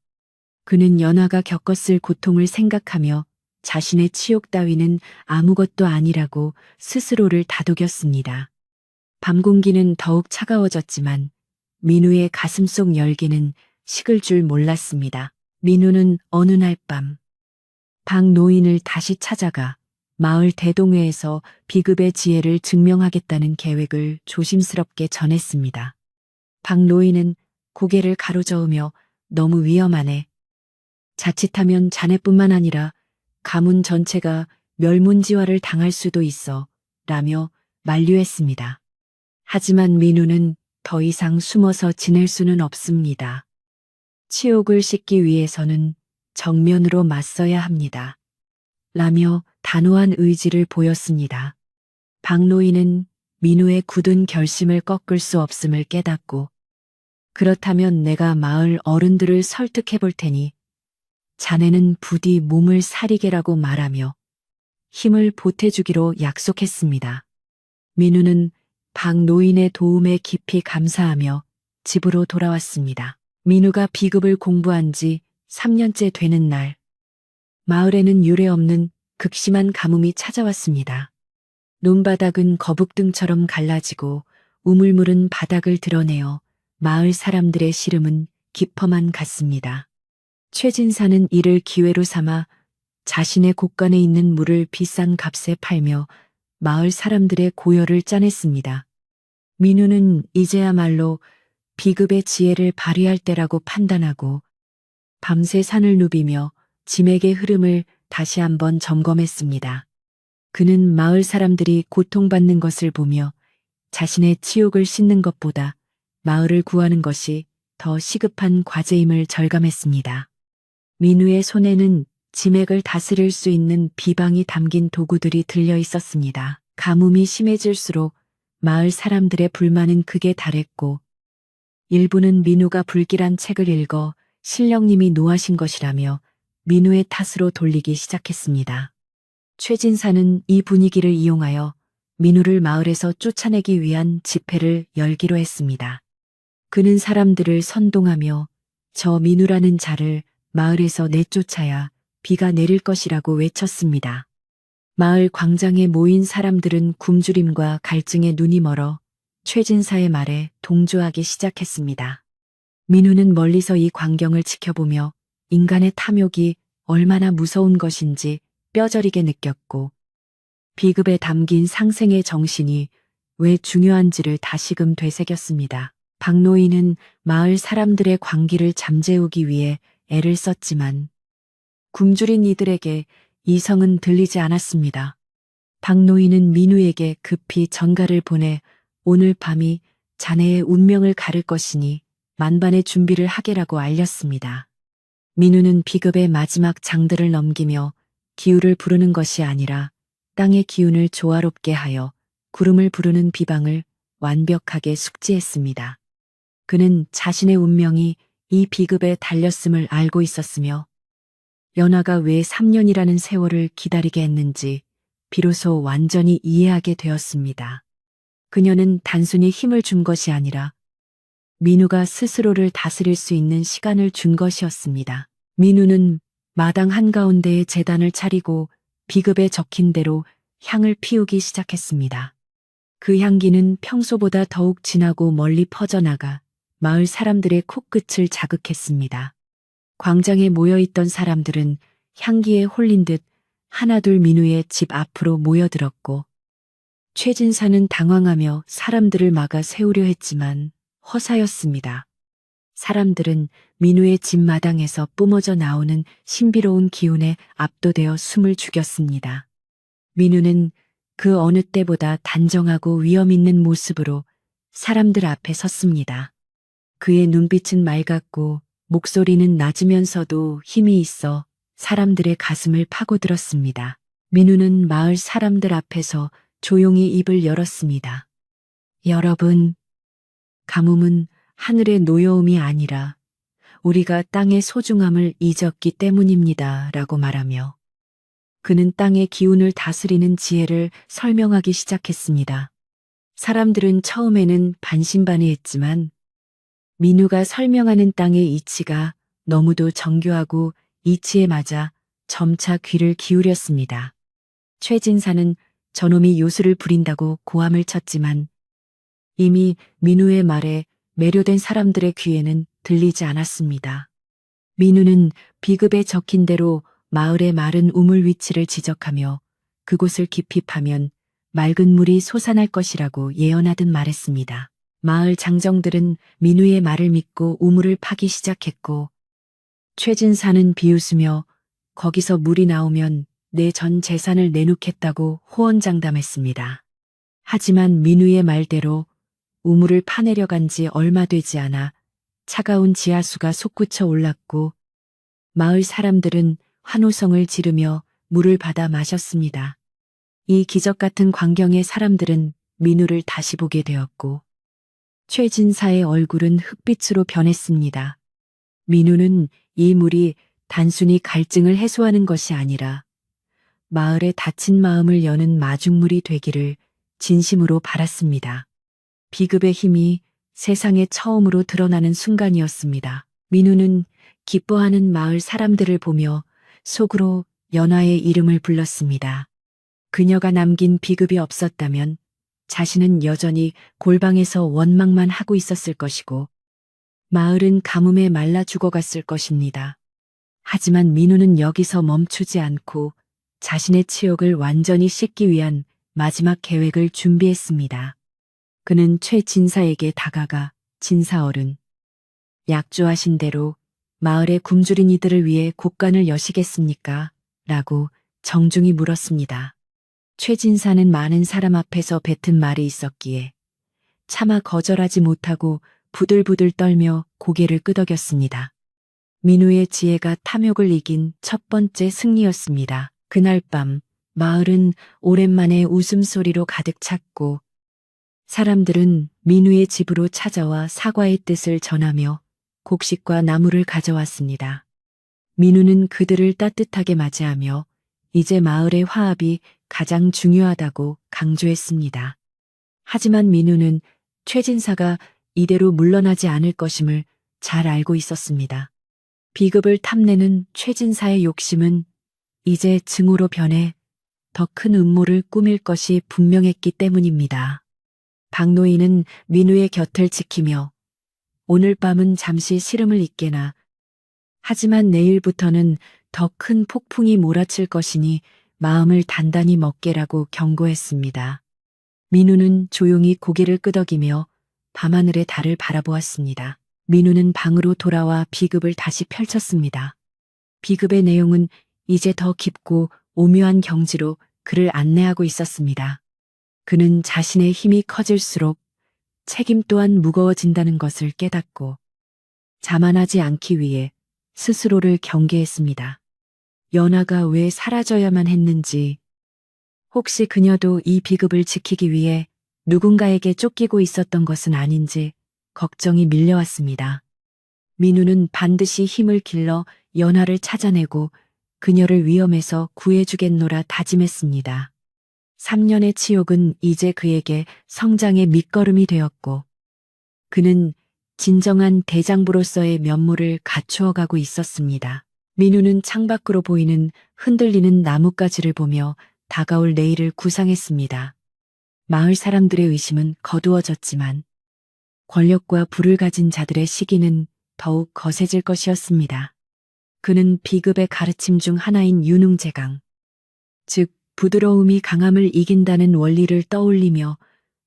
그는 연하가 겪었을 고통을 생각하며 자신의 치욕 따위는 아무것도 아니라고 스스로를 다독였습니다. 밤 공기는 더욱 차가워졌지만 민우의 가슴속 열기는 식을 줄 몰랐습니다. 민우는 어느 날 밤 박 노인을 다시 찾아가 마을 대동회에서 비급의 지혜를 증명하겠다는 계획을 조심스럽게 전했습니다. 박 노인은 고개를 가로저으며 너무 위험하네. 자칫하면 자네뿐만 아니라 가문 전체가 멸문지화를 당할 수도 있어 라며 만류했습니다. 하지만 민우는 더 이상 숨어서 지낼 수는 없습니다. 치욕을 씻기 위해서는 정면으로 맞서야 합니다. 라며 단호한 의지를 보였습니다. 박노인은 민우의 굳은 결심을 꺾을 수 없음을 깨닫고 그렇다면 내가 마을 어른들을 설득해 볼 테니 자네는 부디 몸을 사리게라고 말하며 힘을 보태주기로 약속했습니다. 민우는 박노인의 도움에 깊이 감사하며 집으로 돌아왔습니다. 민우가 비급을 공부한 지 3년째 되는 날, 마을에는 유례없는 극심한 가뭄이 찾아왔습니다. 논바닥은 거북등처럼 갈라지고 우물물은 바닥을 드러내어 마을 사람들의 시름은 깊어만 갔습니다. 최진사는 이를 기회로 삼아 자신의 곳간에 있는 물을 비싼 값에 팔며 마을 사람들의 고열을 짜냈습니다. 민우는 이제야말로 비급의 지혜를 발휘할 때라고 판단하고 밤새 산을 누비며 짐액의 흐름을 다시 한번 점검했습니다. 그는 마을 사람들이 고통받는 것을 보며 자신의 치욕을 씻는 것보다 마을을 구하는 것이 더 시급한 과제임을 절감했습니다. 민우의 손에는 짐액을 다스릴 수 있는 비방이 담긴 도구들이 들려 있었습니다. 가뭄이 심해질수록 마을 사람들의 불만은 극에 달했고 일부는 민우가 불길한 책을 읽어 신령님이 노하신 것이라며 민우의 탓으로 돌리기 시작했습니다. 최진사는 이 분위기를 이용하여 민우를 마을에서 쫓아내기 위한 집회를 열기로 했습니다. 그는 사람들을 선동하며 저 민우라는 자를 마을에서 내쫓아야 비가 내릴 것이라고 외쳤습니다. 마을 광장에 모인 사람들은 굶주림과 갈증에 눈이 멀어 최진사의 말에 동조하기 시작했습니다. 민우는 멀리서 이 광경을 지켜보며 인간의 탐욕이 얼마나 무서운 것인지 뼈저리게 느꼈고 비급에 담긴 상생의 정신이 왜 중요한지를 다시금 되새겼습니다. 박노인은 마을 사람들의 광기를 잠재우기 위해 애를 썼지만 굶주린 이들에게 이성은 들리지 않았습니다. 박노인은 민우에게 급히 전가를 보내 오늘 밤이 자네의 운명을 가를 것이니 만반의 준비를 하게라고 알렸습니다. 민우는 비급의 마지막 장들을 넘기며 기우를 부르는 것이 아니라 땅의 기운을 조화롭게 하여 구름을 부르는 비방을 완벽하게 숙지했습니다. 그는 자신의 운명이 이 비급에 달렸음을 알고 있었으며 연하가 왜 3년이라는 세월을 기다리게 했는지 비로소 완전히 이해하게 되었습니다. 그녀는 단순히 힘을 준 것이 아니라 민우가 스스로를 다스릴 수 있는 시간을 준 것이었습니다. 민우는 마당 한가운데에 제단을 차리고 비급에 적힌 대로 향을 피우기 시작했습니다. 그 향기는 평소보다 더욱 진하고 멀리 퍼져나가 마을 사람들의 코끝을 자극했습니다. 광장에 모여있던 사람들은 향기에 홀린 듯 하나둘 민우의 집 앞으로 모여들었고 최진사는 당황하며 사람들을 막아 세우려 했지만 허사였습니다. 사람들은 민우의 집 마당에서 뿜어져 나오는 신비로운 기운에 압도되어 숨을 죽였습니다. 민우는 그 어느 때보다 단정하고 위험 있는 모습으로 사람들 앞에 섰습니다. 그의 눈빛은 맑았고 목소리는 낮으면서도 힘이 있어 사람들의 가슴을 파고들었습니다. 민우는 마을 사람들 앞에서 조용히 입을 열었습니다. 여러분, 가뭄은 하늘의 노여움이 아니라 우리가 땅의 소중함을 잊었기 때문입니다. 라고 말하며 그는 땅의 기운을 다스리는 지혜를 설명하기 시작했습니다. 사람들은 처음에는 반신반의했지만 민우가 설명하는 땅의 이치가 너무도 정교하고 이치에 맞아 점차 귀를 기울였습니다. 최진사는 저놈이 요술을 부린다고 고함을 쳤지만 이미 민우의 말에 매료된 사람들의 귀에는 들리지 않았습니다. 민우는 비급에 적힌 대로 마을의 마른 우물 위치를 지적하며 그곳을 깊이 파면 맑은 물이 솟아날 것이라고 예언하듯 말했습니다. 마을 장정들은 민우의 말을 믿고 우물을 파기 시작했고 최진사는 비웃으며 거기서 물이 나오면 내 전 재산을 내놓겠다고 호언장담했습니다. 하지만 민우의 말대로 우물을 파내려간 지 얼마 되지 않아 차가운 지하수가 솟구쳐 올랐고 마을 사람들은 환호성을 지르며 물을 받아 마셨습니다. 이 기적 같은 광경에 사람들은 민우를 다시 보게 되었고 최진사의 얼굴은 흑빛으로 변했습니다. 민우는 이 물이 단순히 갈증을 해소하는 것이 아니라 마을의 닫힌 마음을 여는 마중물이 되기를 진심으로 바랐습니다. 비급의 힘이 세상에 처음으로 드러나는 순간이었습니다. 민우는 기뻐하는 마을 사람들을 보며 속으로 연화의 이름을 불렀습니다. 그녀가 남긴 비급이 없었다면 자신은 여전히 골방에서 원망만 하고 있었을 것이고 마을은 가뭄에 말라 죽어갔을 것입니다. 하지만 민우는 여기서 멈추지 않고 자신의 치욕을 완전히 씻기 위한 마지막 계획을 준비했습니다. 그는 최진사에게 다가가 진사어른, 약조하신 대로 마을의 굶주린 이들을 위해 곡간을 여시겠습니까? 라고 정중히 물었습니다. 최진사는 많은 사람 앞에서 뱉은 말이 있었기에 차마 거절하지 못하고 부들부들 떨며 고개를 끄덕였습니다. 민우의 지혜가 탐욕을 이긴 첫 번째 승리였습니다. 그날 밤 마을은 오랜만에 웃음소리로 가득 찼고 사람들은 민우의 집으로 찾아와 사과의 뜻을 전하며 곡식과 나무를 가져왔습니다. 민우는 그들을 따뜻하게 맞이하며 이제 마을의 화합이 가장 중요하다고 강조했습니다. 하지만 민우는 최진사가 이대로 물러나지 않을 것임을 잘 알고 있었습니다. 비급을 탐내는 최진사의 욕심은 이제 증오로 변해 더 큰 음모를 꾸밀 것이 분명했기 때문입니다. 박노인은 민우의 곁을 지키며 오늘 밤은 잠시 시름을 잊게나 하지만 내일부터는 더 큰 폭풍이 몰아칠 것이니 마음을 단단히 먹게라고 경고했습니다. 민우는 조용히 고개를 끄덕이며 밤하늘의 달을 바라보았습니다. 민우는 방으로 돌아와 비급을 다시 펼쳤습니다. 비급의 내용은 이제 더 깊고 오묘한 경지로 그를 안내하고 있었습니다. 그는 자신의 힘이 커질수록 책임 또한 무거워진다는 것을 깨닫고 자만하지 않기 위해 스스로를 경계했습니다. 연하가 왜 사라져야만 했는지, 혹시 그녀도 이 비급을 지키기 위해 누군가에게 쫓기고 있었던 것은 아닌지 걱정이 밀려왔습니다. 민우는 반드시 힘을 길러 연하를 찾아내고 그녀를 위험에서 구해주겠노라 다짐했습니다. 3년의 치욕은 이제 그에게 성장의 밑거름이 되었고 그는 진정한 대장부로서의 면모를 갖추어가고 있었습니다. 민우는 창밖으로 보이는 흔들리는 나뭇가지를 보며 다가올 내일을 구상했습니다. 마을 사람들의 의심은 거두어졌지만 권력과 부를 가진 자들의 시기는 더욱 거세질 것이었습니다. 그는 비급의 가르침 중 하나인 유능제강, 즉 부드러움이 강함을 이긴다는 원리를 떠올리며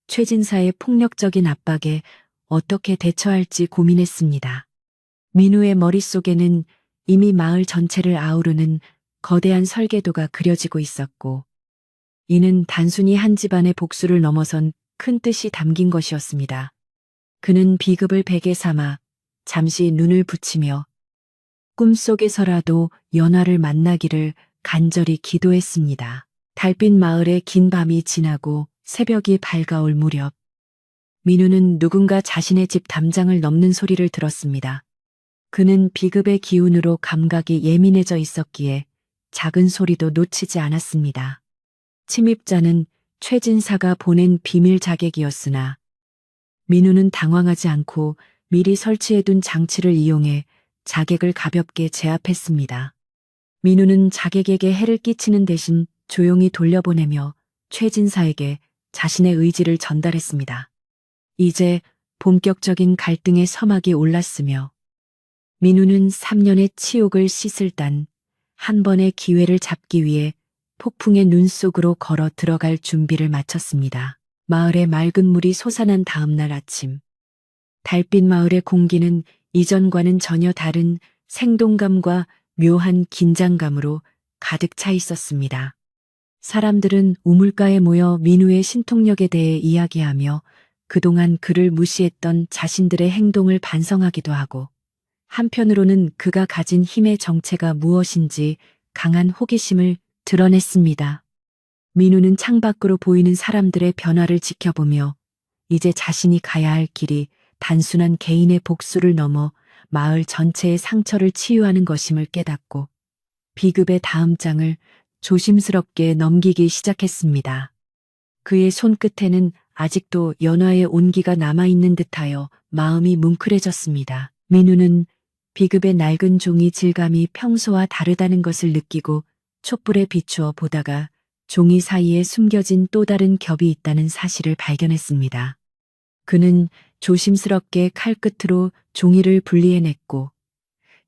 최진사의 폭력적인 압박에 어떻게 대처할지 고민했습니다. 민우의 머릿속에는 이미 마을 전체를 아우르는 거대한 설계도가 그려지고 있었고 이는 단순히 한 집안의 복수를 넘어선 큰 뜻이 담긴 것이었습니다. 그는 비급을 베개 삼아 잠시 눈을 붙이며 꿈속에서라도 연하를 만나기를 간절히 기도했습니다. 달빛 마을의 긴 밤이 지나고 새벽이 밝아올 무렵 민우는 누군가 자신의 집 담장을 넘는 소리를 들었습니다. 그는 비급의 기운으로 감각이 예민해져 있었기에 작은 소리도 놓치지 않았습니다. 침입자는 최진사가 보낸 비밀 자객이었으나 민우는 당황하지 않고 미리 설치해둔 장치를 이용해 자객을 가볍게 제압했습니다. 민우는 자객에게 해를 끼치는 대신 조용히 돌려보내며 최진사에게 자신의 의지를 전달했습니다. 이제 본격적인 갈등의 서막이 올랐으며 민우는 3년의 치욕을 씻을 단 한 번의 기회를 잡기 위해 폭풍의 눈 속으로 걸어 들어갈 준비를 마쳤습니다. 마을에 맑은 물이 솟아난 다음 날 아침. 달빛 마을의 공기는 이전과는 전혀 다른 생동감과 묘한 긴장감으로 가득 차 있었습니다. 사람들은 우물가에 모여 민우의 신통력에 대해 이야기하며 그동안 그를 무시했던 자신들의 행동을 반성하기도 하고 한편으로는 그가 가진 힘의 정체가 무엇인지 강한 호기심을 드러냈습니다. 민우는 창밖으로 보이는 사람들의 변화를 지켜보며 이제 자신이 가야 할 길이 단순한 개인의 복수를 넘어 마을 전체의 상처를 치유하는 것임을 깨닫고 비급의 다음 장을 조심스럽게 넘기기 시작했습니다. 그의 손끝에는 아직도 연화의 온기가 남아있는 듯하여 마음이 뭉클해졌습니다. 민우는 비급의 낡은 종이 질감이 평소와 다르다는 것을 느끼고 촛불에 비추어 보다가 종이 사이에 숨겨진 또 다른 겹이 있다는 사실을 발견했습니다. 그는 조심스럽게 칼끝으로 종이를 분리해냈고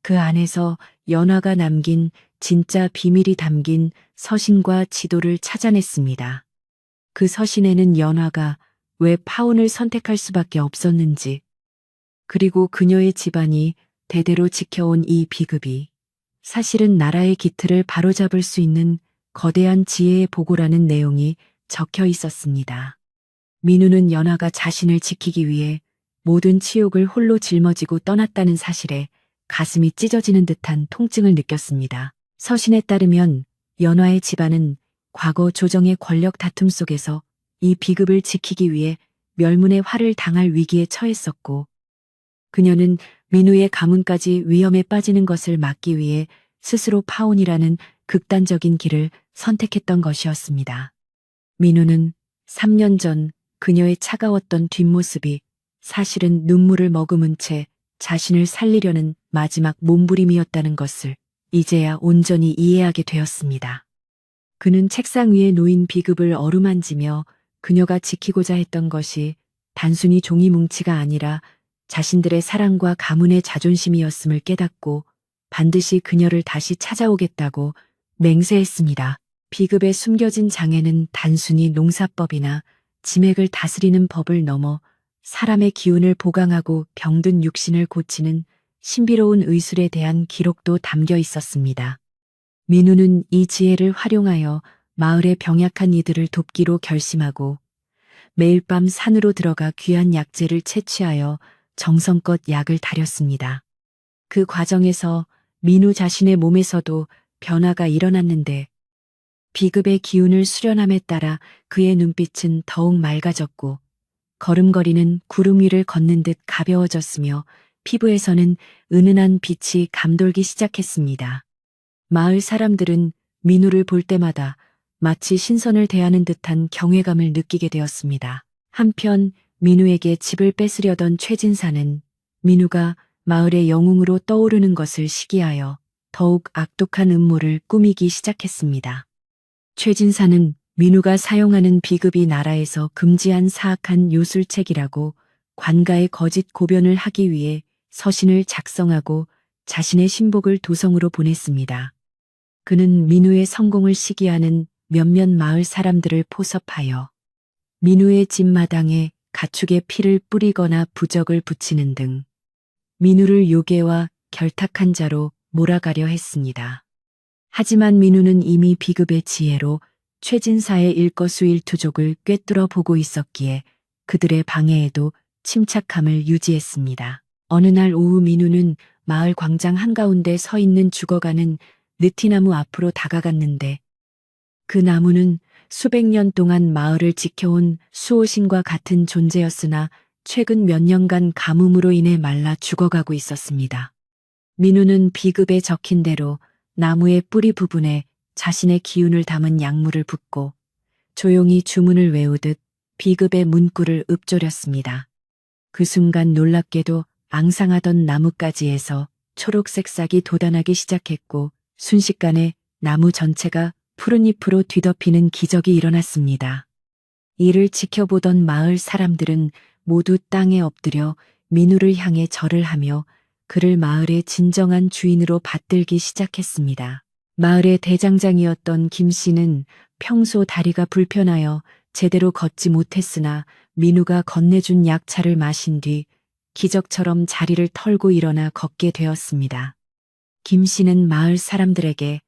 그 안에서 연화가 남긴 진짜 비밀이 담긴 서신과 지도를 찾아냈습니다. 그 서신에는 연화가 왜 파혼을 선택할 수밖에 없었는지, 그리고 그녀의 집안이 대대로 지켜온 이 비급이 사실은 나라의 기틀을 바로잡을 수 있는 거대한 지혜의 보고라는 내용이 적혀 있었습니다. 민우는 연화가 자신을 지키기 위해 모든 치욕을 홀로 짊어지고 떠났다는 사실에 가슴이 찢어지는 듯한 통증을 느꼈습니다. 서신에 따르면 연화의 집안은 과거 조정의 권력 다툼 속에서 이 비급을 지키기 위해 멸문의 화를 당할 위기에 처했었고 그녀는 민우의 가문까지 위험에 빠지는 것을 막기 위해 스스로 파혼이라는 극단적인 길을 선택했던 것이었습니다. 민우는 3년 전 그녀의 차가웠던 뒷모습이 사실은 눈물을 머금은 채 자신을 살리려는 마지막 몸부림이었다는 것을 이제야 온전히 이해하게 되었습니다. 그는 책상 위에 놓인 비급을 어루만지며 그녀가 지키고자 했던 것이 단순히 종이 뭉치가 아니라 자신들의 사랑과 가문의 자존심이었음을 깨닫고 반드시 그녀를 다시 찾아오겠다고 맹세했습니다. 비급에 숨겨진 장애는 단순히 농사법이나 지맥을 다스리는 법을 넘어 사람의 기운을 보강하고 병든 육신을 고치는 신비로운 의술에 대한 기록도 담겨 있었습니다. 민우는 이 지혜를 활용하여 마을의 병약한 이들을 돕기로 결심하고 매일 밤 산으로 들어가 귀한 약재를 채취하여 정성껏 약을 다렸습니다. 그 과정에서 민우 자신의 몸에서도 변화가 일어났는데 비급의 기운을 수련함에 따라 그의 눈빛은 더욱 맑아졌고 걸음걸이는 구름 위를 걷는 듯 가벼워졌으며 피부에서는 은은한 빛이 감돌기 시작했습니다. 마을 사람들은 민우를 볼 때마다 마치 신선을 대하는 듯한 경외감을 느끼게 되었습니다. 한편 민우에게 집을 뺏으려던 최진사는 민우가 마을의 영웅으로 떠오르는 것을 시기하여 더욱 악독한 음모를 꾸미기 시작했습니다. 최진사는 민우가 사용하는 비급이 나라에서 금지한 사악한 요술책이라고 관가에 거짓 고변을 하기 위해 서신을 작성하고 자신의 신복을 도성으로 보냈습니다. 그는 민우의 성공을 시기하는 몇몇 마을 사람들을 포섭하여 민우의 집 마당에 가축의 피를 뿌리거나 부적을 붙이는 등 민우를 요괴와 결탁한 자로 몰아가려 했습니다. 하지만 민우는 이미 비급의 지혜로 최진사의 일거수일투족을 꿰뚫어 보고 있었기에 그들의 방해에도 침착함을 유지했습니다. 어느 날 오후 민우는 마을 광장 한가운데 서 있는 죽어가는 느티나무 앞으로 다가갔는데 그 나무는 수백 년 동안 마을을 지켜온 수호신과 같은 존재였으나 최근 몇 년간 가뭄으로 인해 말라 죽어가고 있었습니다. 민우는 비급에 적힌 대로 나무의 뿌리 부분에 자신의 기운을 담은 약물을 붓고 조용히 주문을 외우듯 비급의 문구를 읊조렸습니다. 그 순간 놀랍게도 앙상하던 나뭇가지에서 초록색 싹이 돋아나기 시작했고 순식간에 나무 전체가 푸른 잎으로 뒤덮이는 기적이 일어났습니다. 이를 지켜보던 마을 사람들은 모두 땅에 엎드려 민우를 향해 절을 하며 그를 마을의 진정한 주인으로 받들기 시작했습니다. 마을의 대장장이었던 김 씨는 평소 다리가 불편하여 제대로 걷지 못했으나 민우가 건네준 약차를 마신 뒤 기적처럼 자리를 털고 일어나 걷게 되었습니다. 김 씨는 마을 사람들에게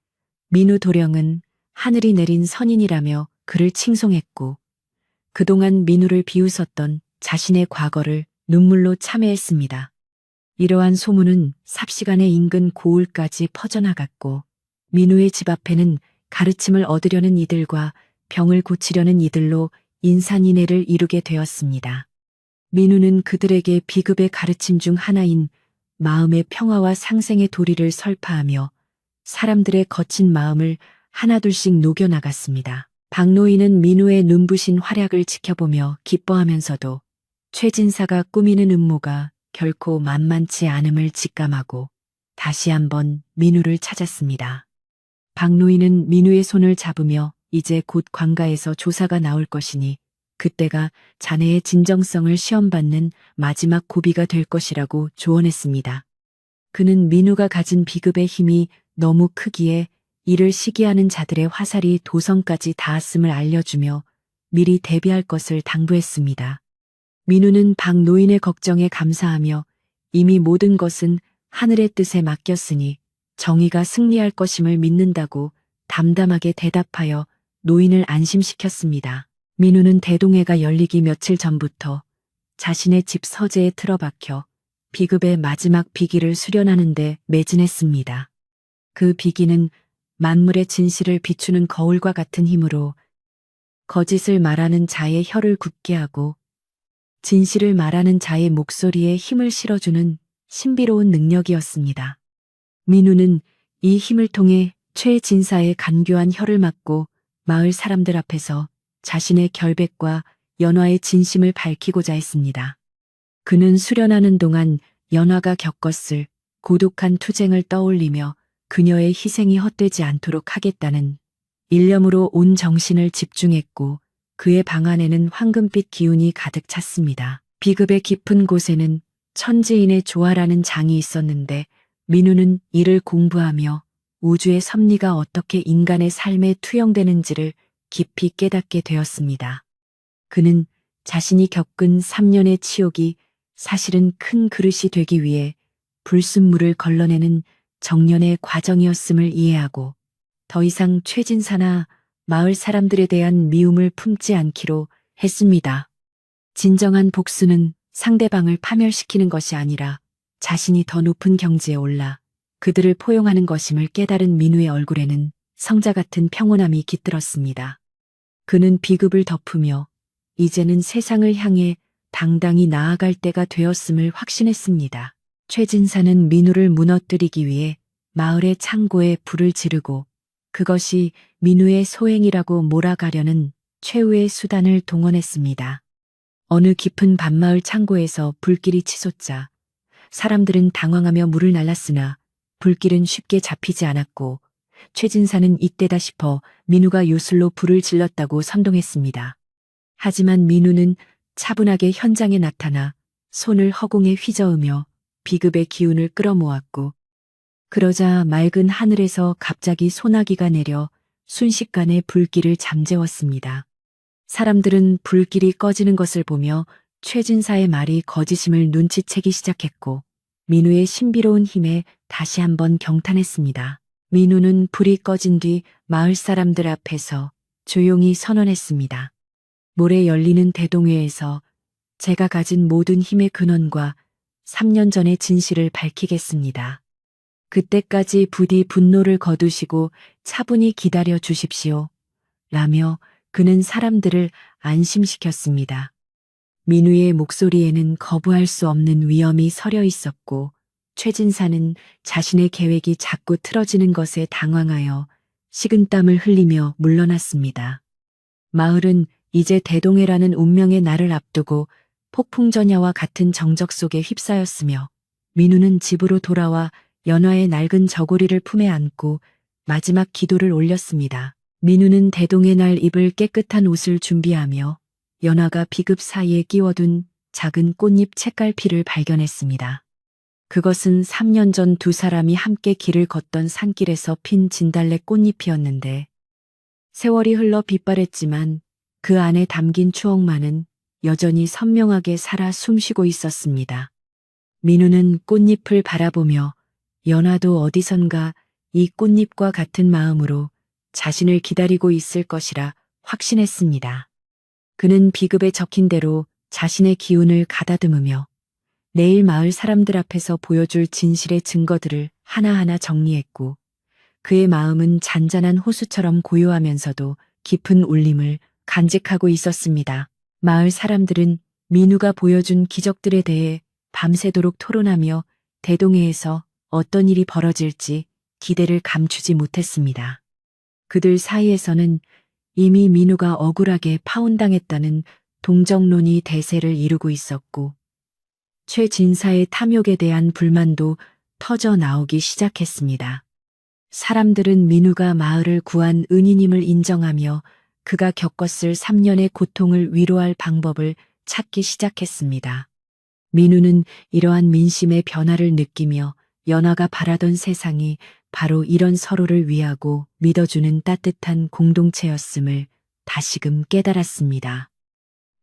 민우 도령은 하늘이 내린 선인이라며 그를 칭송했고 그동안 민우를 비웃었던 자신의 과거를 눈물로 참회했습니다. 이러한 소문은 삽시간에 인근 고을까지 퍼져나갔고 민우의 집 앞에는 가르침을 얻으려는 이들과 병을 고치려는 이들로 인산인해를 이루게 되었습니다. 민우는 그들에게 비급의 가르침 중 하나인 마음의 평화와 상생의 도리를 설파하며 사람들의 거친 마음을 하나둘씩 녹여나갔습니다. 박노인은 민우의 눈부신 활약을 지켜보며 기뻐하면서도 최진사가 꾸미는 음모가 결코 만만치 않음을 직감하고 다시 한번 민우를 찾았습니다. 박노인은 민우의 손을 잡으며 이제 곧 관가에서 조사가 나올 것이니 그때가 자네의 진정성을 시험받는 마지막 고비가 될 것이라고 조언했습니다. 그는 민우가 가진 비급의 힘이 너무 크기에 이를 시기하는 자들의 화살이 도성까지 닿았음을 알려주며 미리 대비할 것을 당부했습니다. 민우는 박노인의 걱정에 감사하며 이미 모든 것은 하늘의 뜻에 맡겼으니 정의가 승리할 것임을 믿는다고 담담하게 대답하여 노인을 안심시켰습니다. 민우는 대동회가 열리기 며칠 전부터 자신의 집 서재에 틀어박혀 비급의 마지막 비기를 수련하는 데 매진했습니다. 그 비기는 만물의 진실을 비추는 거울과 같은 힘으로 거짓을 말하는 자의 혀를 굳게 하고 진실을 말하는 자의 목소리에 힘을 실어주는 신비로운 능력이었습니다. 민우는 이 힘을 통해 최진사의 간교한 혀를 막고 마을 사람들 앞에서 자신의 결백과 연화의 진심을 밝히고자 했습니다. 그는 수련하는 동안 연화가 겪었을 고독한 투쟁을 떠올리며 그녀의 희생이 헛되지 않도록 하겠다는 일념으로 온 정신을 집중했고 그의 방 안에는 황금빛 기운이 가득 찼습니다. 비급의 깊은 곳에는 천지인의 조화라는 장이 있었는데 민우는 이를 공부하며 우주의 섭리가 어떻게 인간의 삶에 투영되는지를 깊이 깨닫게 되었습니다. 그는 자신이 겪은 3년의 치욕이 사실은 큰 그릇이 되기 위해 불순물을 걸러내는 정년의 과정이었음을 이해하고 더 이상 최진사나 마을 사람들에 대한 미움을 품지 않기로 했습니다. 진정한 복수는 상대방을 파멸시키는 것이 아니라 자신이 더 높은 경지에 올라 그들을 포용하는 것임을 깨달은 민우의 얼굴에는 성자 같은 평온함이 깃들었습니다. 그는 비급을 덮으며 이제는 세상을 향해 당당히 나아갈 때가 되었음을 확신했습니다. 최진사는 민우를 무너뜨리기 위해 마을의 창고에 불을 지르고 그것이 민우의 소행이라고 몰아가려는 최후의 수단을 동원했습니다. 어느 깊은 밤마을 창고에서 불길이 치솟자 사람들은 당황하며 물을 날랐으나 불길은 쉽게 잡히지 않았고 최진사는 이때다 싶어 민우가 요술로 불을 질렀다고 선동했습니다. 하지만 민우는 차분하게 현장에 나타나 손을 허공에 휘저으며 비급의 기운을 끌어모았고 그러자 맑은 하늘에서 갑자기 소나기가 내려 순식간에 불길을 잠재웠습니다. 사람들은 불길이 꺼지는 것을 보며 최진사의 말이 거짓임을 눈치채기 시작했고 민우의 신비로운 힘에 다시 한번 경탄했습니다. 민우는 불이 꺼진 뒤 마을 사람들 앞에서 조용히 선언했습니다. 모레 열리는 대동회에서 제가 가진 모든 힘의 근원과 3년 전의 진실을 밝히겠습니다. 그때까지 부디 분노를 거두시고 차분히 기다려 주십시오. 라며 그는 사람들을 안심시켰습니다. 민우의 목소리에는 거부할 수 없는 위엄이 서려 있었고 최진사는 자신의 계획이 자꾸 틀어지는 것에 당황하여 식은땀을 흘리며 물러났습니다. 마을은 이제 대동해라는 운명의 날을 앞두고 폭풍전야와 같은 정적 속에 휩싸였으며 민우는 집으로 돌아와 연화의 낡은 저고리를 품에 안고 마지막 기도를 올렸습니다. 민우는 대동의 날 입을 깨끗한 옷을 준비하며 연화가 비급 사이에 끼워둔 작은 꽃잎 책갈피를 발견했습니다. 그것은 3년 전 두 사람이 함께 길을 걷던 산길에서 핀 진달래 꽃잎이었는데 세월이 흘러 빛바랬지만 그 안에 담긴 추억만은 여전히 선명하게 살아 숨쉬고 있었습니다. 민우는 꽃잎을 바라보며 연화도 어디선가 이 꽃잎과 같은 마음으로 자신을 기다리고 있을 것이라 확신했습니다. 그는 비급에 적힌 대로 자신의 기운을 가다듬으며 내일 마을 사람들 앞에서 보여줄 진실의 증거들을 하나하나 정리했고 그의 마음은 잔잔한 호수처럼 고요하면서도 깊은 울림을 간직하고 있었습니다. 마을 사람들은 민우가 보여준 기적들에 대해 밤새도록 토론하며 대동해에서 어떤 일이 벌어질지 기대를 감추지 못했습니다. 그들 사이에서는 이미 민우가 억울하게 파혼당했다는 동정론이 대세를 이루고 있었고 최 진사의 탐욕에 대한 불만도 터져 나오기 시작했습니다. 사람들은 민우가 마을을 구한 은인임을 인정하며 그가 겪었을 3년의 고통을 위로할 방법을 찾기 시작했습니다. 민우는 이러한 민심의 변화를 느끼며 연화가 바라던 세상이 바로 이런 서로를 위하고 믿어주는 따뜻한 공동체였음을 다시금 깨달았습니다.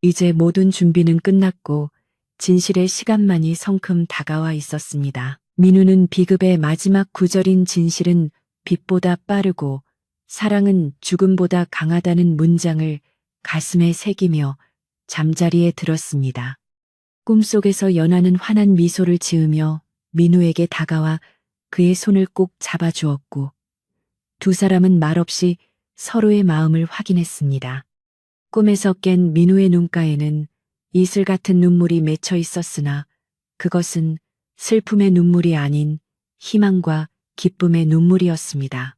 이제 모든 준비는 끝났고 진실의 시간만이 성큼 다가와 있었습니다. 민우는 비급의 마지막 구절인 진실은 빛보다 빠르고 사랑은 죽음보다 강하다는 문장을 가슴에 새기며 잠자리에 들었습니다. 꿈속에서 연하는 환한 미소를 지으며 민우에게 다가와 그의 손을 꼭 잡아주었고 두 사람은 말없이 서로의 마음을 확인했습니다. 꿈에서 깬 민우의 눈가에는 이슬 같은 눈물이 맺혀 있었으나 그것은 슬픔의 눈물이 아닌 희망과 기쁨의 눈물이었습니다.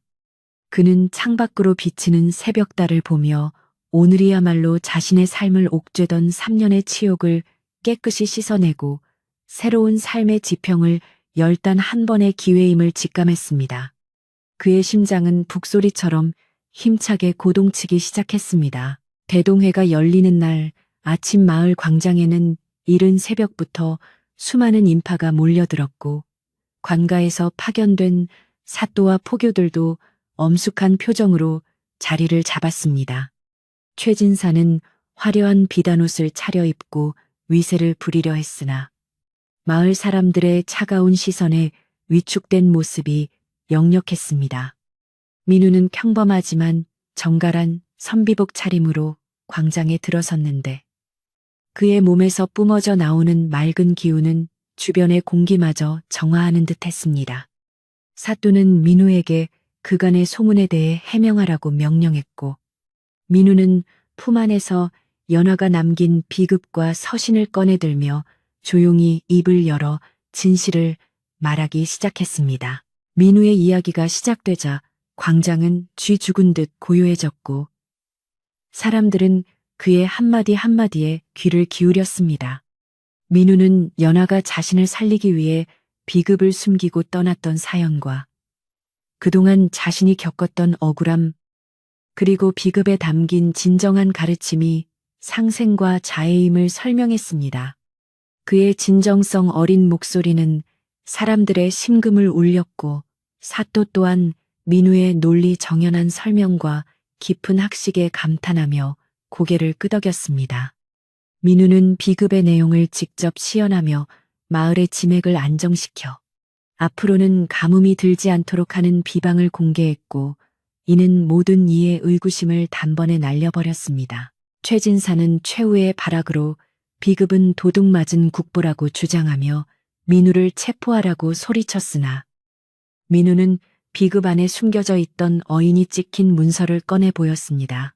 그는 창밖으로 비치는 새벽달을 보며 오늘이야말로 자신의 삶을 옥죄던 3년의 치욕을 깨끗이 씻어내고 새로운 삶의 지평을 열 단 한 번의 기회임을 직감했습니다. 그의 심장은 북소리처럼 힘차게 고동치기 시작했습니다. 대동회가 열리는 날 아침 마을 광장에는 이른 새벽부터 수많은 인파가 몰려들었고 관가에서 파견된 사또와 포교들도 엄숙한 표정으로 자리를 잡았습니다. 최진사는 화려한 비단옷을 차려입고 위세를 부리려 했으나 마을 사람들의 차가운 시선에 위축된 모습이 역력했습니다. 민우는 평범하지만 정갈한 선비복 차림으로 광장에 들어섰는데 그의 몸에서 뿜어져 나오는 맑은 기운은 주변의 공기마저 정화하는 듯 했습니다. 사또는 민우에게 그간의 소문에 대해 해명하라고 명령했고 민우는 품 안에서 연화가 남긴 비급과 서신을 꺼내들며 조용히 입을 열어 진실을 말하기 시작했습니다. 민우의 이야기가 시작되자 광장은 쥐 죽은 듯 고요해졌고 사람들은 그의 한마디 한마디에 귀를 기울였습니다. 민우는 연화가 자신을 살리기 위해 비급을 숨기고 떠났던 사연과 그동안 자신이 겪었던 억울함, 그리고 비급에 담긴 진정한 가르침이 상생과 자애임을 설명했습니다. 그의 진정성 어린 목소리는 사람들의 심금을 울렸고 사또 또한 민우의 논리 정연한 설명과 깊은 학식에 감탄하며 고개를 끄덕였습니다. 민우는 비급의 내용을 직접 시연하며 마을의 지맥을 안정시켜 앞으로는 가뭄이 들지 않도록 하는 비방을 공개했고 이는 모든 이의 의구심을 단번에 날려버렸습니다. 최진사는 최후의 발악으로 비급은 도둑 맞은 국보라고 주장하며 민우를 체포하라고 소리쳤으나 민우는 비급 안에 숨겨져 있던 어인이 찍힌 문서를 꺼내 보였습니다.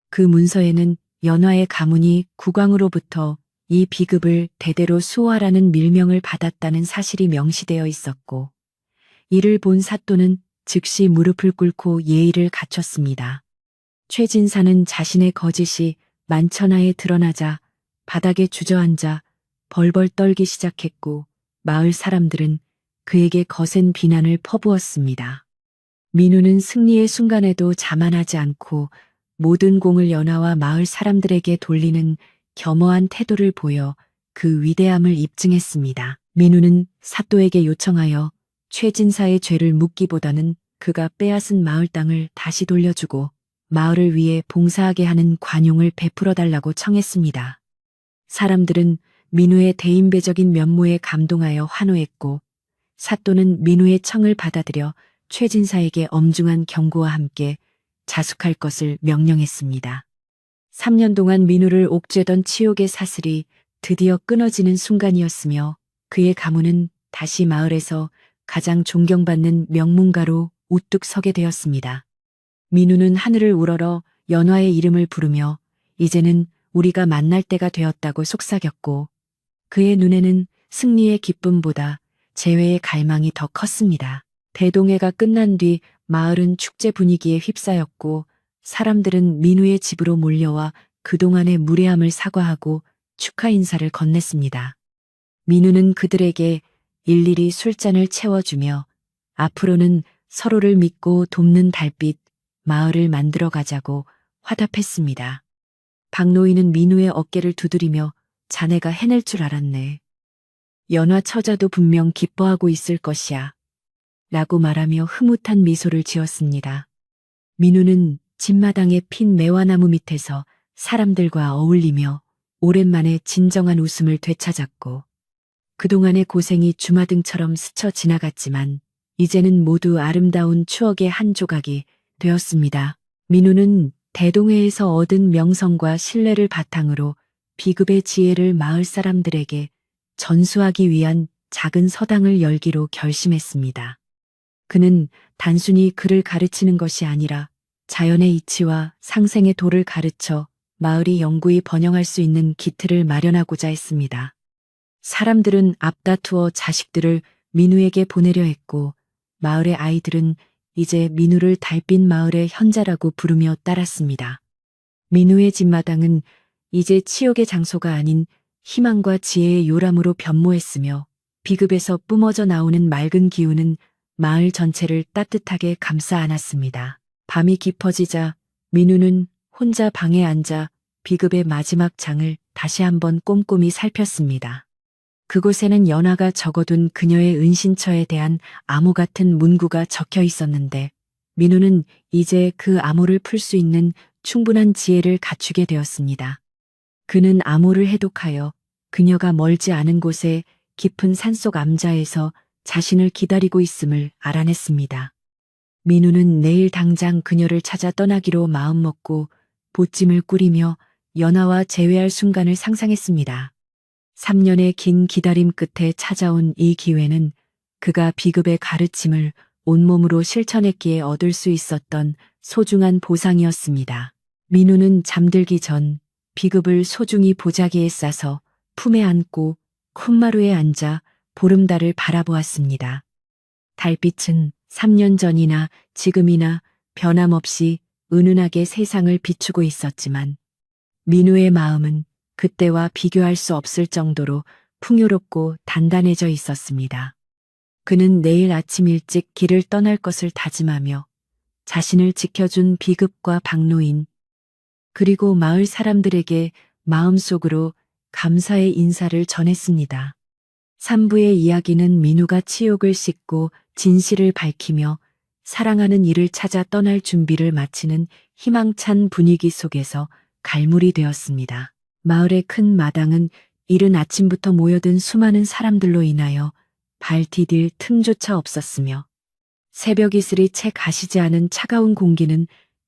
그 문서에는 연화의 가문이 국왕으로부터 이 비급을 대대로 수호하라는 밀명을 받았다는 사실이 명시되어 있었고 이를 본 사또는 즉시 무릎을 꿇고 예의를 갖췄습니다. 최진사는 자신의 거짓이 만천하에 드러나자 바닥에 주저앉아 벌벌 떨기 시작했고 마을 사람들은 그에게 거센 비난을 퍼부었습니다. 민우는 승리의 순간에도 자만하지 않고 모든 공을 연하와 마을 사람들에게 돌리는 겸허한 태도를 보여 그 위대함을 입증했습니다. 민우는 사또에게 요청하여 최진사의 죄를 묻기보다는 그가 빼앗은 마을 땅을 다시 돌려주고 마을을 위해 봉사하게 하는 관용을 베풀어 달라고 청했습니다. 사람들은 민우의 대인배적인 면모에 감동하여 환호했고 사또는 민우의 청을 받아들여 최진사에게 엄중한 경고와 함께 자숙할 것을 명령했습니다. 3년 동안 민우를 옥죄던 치욕의 사슬이 드디어 끊어지는 순간이었으며 그의 가문은 다시 마을에서 가장 존경받는 명문가로 우뚝 서게 되었습니다. 민우는 하늘을 우러러 연화의 이름을 부르며 이제는 우리가 만날 때가 되었다고 속삭였고 그의 눈에는 승리의 기쁨보다 재회의 갈망이 더 컸습니다. 대동회가 끝난 뒤 마을은 축제 분위기에 휩싸였고 사람들은 민우의 집으로 몰려와 그동안의 무례함을 사과하고 축하 인사를 건넸습니다. 민우는 그들에게 일일이 술잔을 채워주며 앞으로는 서로를 믿고 돕는 달빛 마을을 만들어 가자고 화답했습니다. 박노인은 민우의 어깨를 두드리며 자네가 해낼 줄 알았네. 연화 처자도 분명 기뻐하고 있을 것이야. 라고 말하며 흐뭇한 미소를 지었습니다. 민우는 집마당에 핀 매화나무 밑에서 사람들과 어울리며 오랜만에 진정한 웃음을 되찾았고 그동안의 고생이 주마등처럼 스쳐 지나갔지만 이제는 모두 아름다운 추억의 한 조각이 되었습니다. 민우는 대동회에서 얻은 명성과 신뢰를 바탕으로 비급의 지혜를 마을 사람들에게 전수하기 위한 작은 서당을 열기로 결심했습니다. 그는 단순히 글을 가르치는 것이 아니라 자연의 이치와 상생의 도를 가르쳐 마을이 영구히 번영할 수 있는 기틀을 마련하고자 했습니다. 사람들은 앞다투어 자식들을 민우에게 보내려 했고 마을의 아이들은 이제 민우를 달빛 마을의 현자라고 부르며 따랐습니다. 민우의 집마당은 이제 치욕의 장소가 아닌 희망과 지혜의 요람으로 변모했으며 비급에서 뿜어져 나오는 맑은 기운은 마을 전체를 따뜻하게 감싸 안았습니다. 밤이 깊어지자 민우는 혼자 방에 앉아 비급의 마지막 장을 다시 한번 꼼꼼히 살폈습니다. 그곳에는 연화가 적어둔 그녀의 은신처에 대한 암호 같은 문구가 적혀 있었는데 민우는 이제 그 암호를 풀 수 있는 충분한 지혜를 갖추게 되었습니다. 그는 암호를 해독하여 그녀가 멀지 않은 곳에 깊은 산속 암자에서 자신을 기다리고 있음을 알아냈습니다. 민우는 내일 당장 그녀를 찾아 떠나기로 마음먹고 보찜을 꾸리며 연화와 재회할 순간을 상상했습니다. 3년의 긴 기다림 끝에 찾아온 이 기회는 그가 비급의 가르침을 온몸으로 실천했기에 얻을 수 있었던 소중한 보상이었습니다. 민우는 잠들기 전 비급을 소중히 보자기에 싸서 품에 안고 콧마루에 앉아 보름달을 바라보았습니다. 달빛은 3년 전이나 지금이나 변함없이 은은하게 세상을 비추고 있었지만 민우의 마음은 그때와 비교할 수 없을 정도로 풍요롭고 단단해져 있었습니다. 그는 내일 아침 일찍 길을 떠날 것을 다짐하며 자신을 지켜준 비급과 박노인 그리고 마을 사람들에게 마음속으로 감사의 인사를 전했습니다. 3부의 이야기는 민우가 치욕을 씻고 진실을 밝히며 사랑하는 이를 찾아 떠날 준비를 마치는 희망찬 분위기 속에서 갈무리 되었습니다. 마을의 큰 마당은 이른 아침부터 모여든 수많은 사람들로 인하여 발 디딜 틈조차 없었으며 새벽 이슬이 채 가시지 않은 차가운 공기는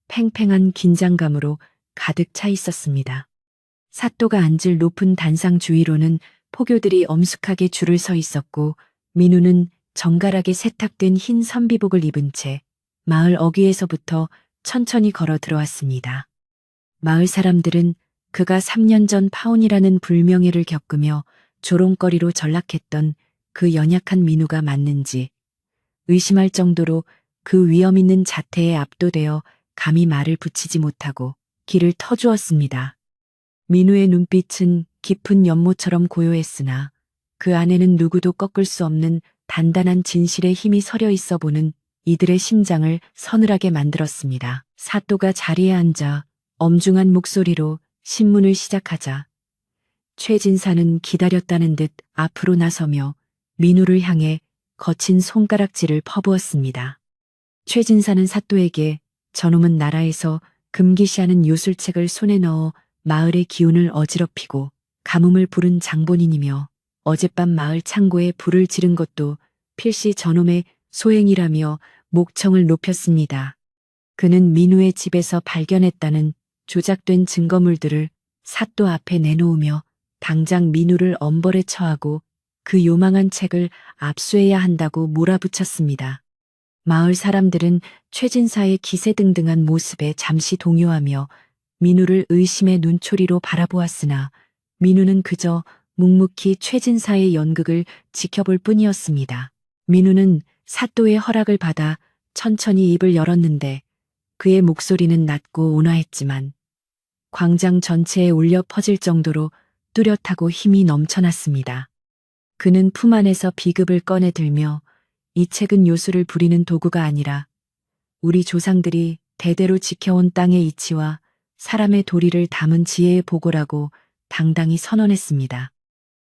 팽팽한 긴장감으로 가득 차 있었습니다. 사또가 앉을 높은 단상 주위로는 포교들이 엄숙하게 줄을 서 있었고 민우는 정갈하게 세탁된 흰 선비복을 입은 채 마을 어귀에서부터 천천히 걸어 들어왔습니다. 마을 사람들은 그가 3년 전 파혼이라는 불명예를 겪으며 조롱거리로 전락했던 그 연약한 민우가 맞는지 의심할 정도로 그 위험 있는 자태에 압도되어 감히 말을 붙이지 못하고 길을 터주었습니다. 민우의 눈빛은 깊은 연못처럼 고요했으나 그 안에는 누구도 꺾을 수 없는 단단한 진실의 힘이 서려 있어 보는 이들의 심장을 서늘하게 만들었습니다. 사또가 자리에 앉아 엄중한 목소리로 신문을 시작하자 최진사는 기다렸다는 듯 앞으로 나서며 민우를 향해 거친 손가락질을 퍼부었습니다. 최진사는 사또에게 저놈은 나라에서 금기시하는 요술책을 손에 넣어 마을의 기운을 어지럽히고 가뭄을 부른 장본인이며 어젯밤 마을 창고에 불을 지른 것도 필시 저놈의 소행이라며 목청을 높였습니다. 그는 민우의 집에서 발견했다는 조작된 증거물들을 사또 앞에 내놓으며 당장 민우를 엄벌에 처하고 그 요망한 책을 압수해야 한다고 몰아붙였습니다. 마을 사람들은 최진사의 기세등등한 모습에 잠시 동요하며 민우를 의심의 눈초리로 바라보았으나 민우는 그저 묵묵히 최진사의 연극을 지켜볼 뿐이었습니다. 민우는 사또의 허락을 받아 천천히 입을 열었는데 그의 목소리는 낮고 온화했지만 광장 전체에 울려 퍼질 정도로 뚜렷하고 힘이 넘쳐났습니다. 그는 품 안에서 비급을 꺼내 들며 이 책은 요술을 부리는 도구가 아니라 우리 조상들이 대대로 지켜온 땅의 이치와 사람의 도리를 담은 지혜의 보고라고 당당히 선언했습니다.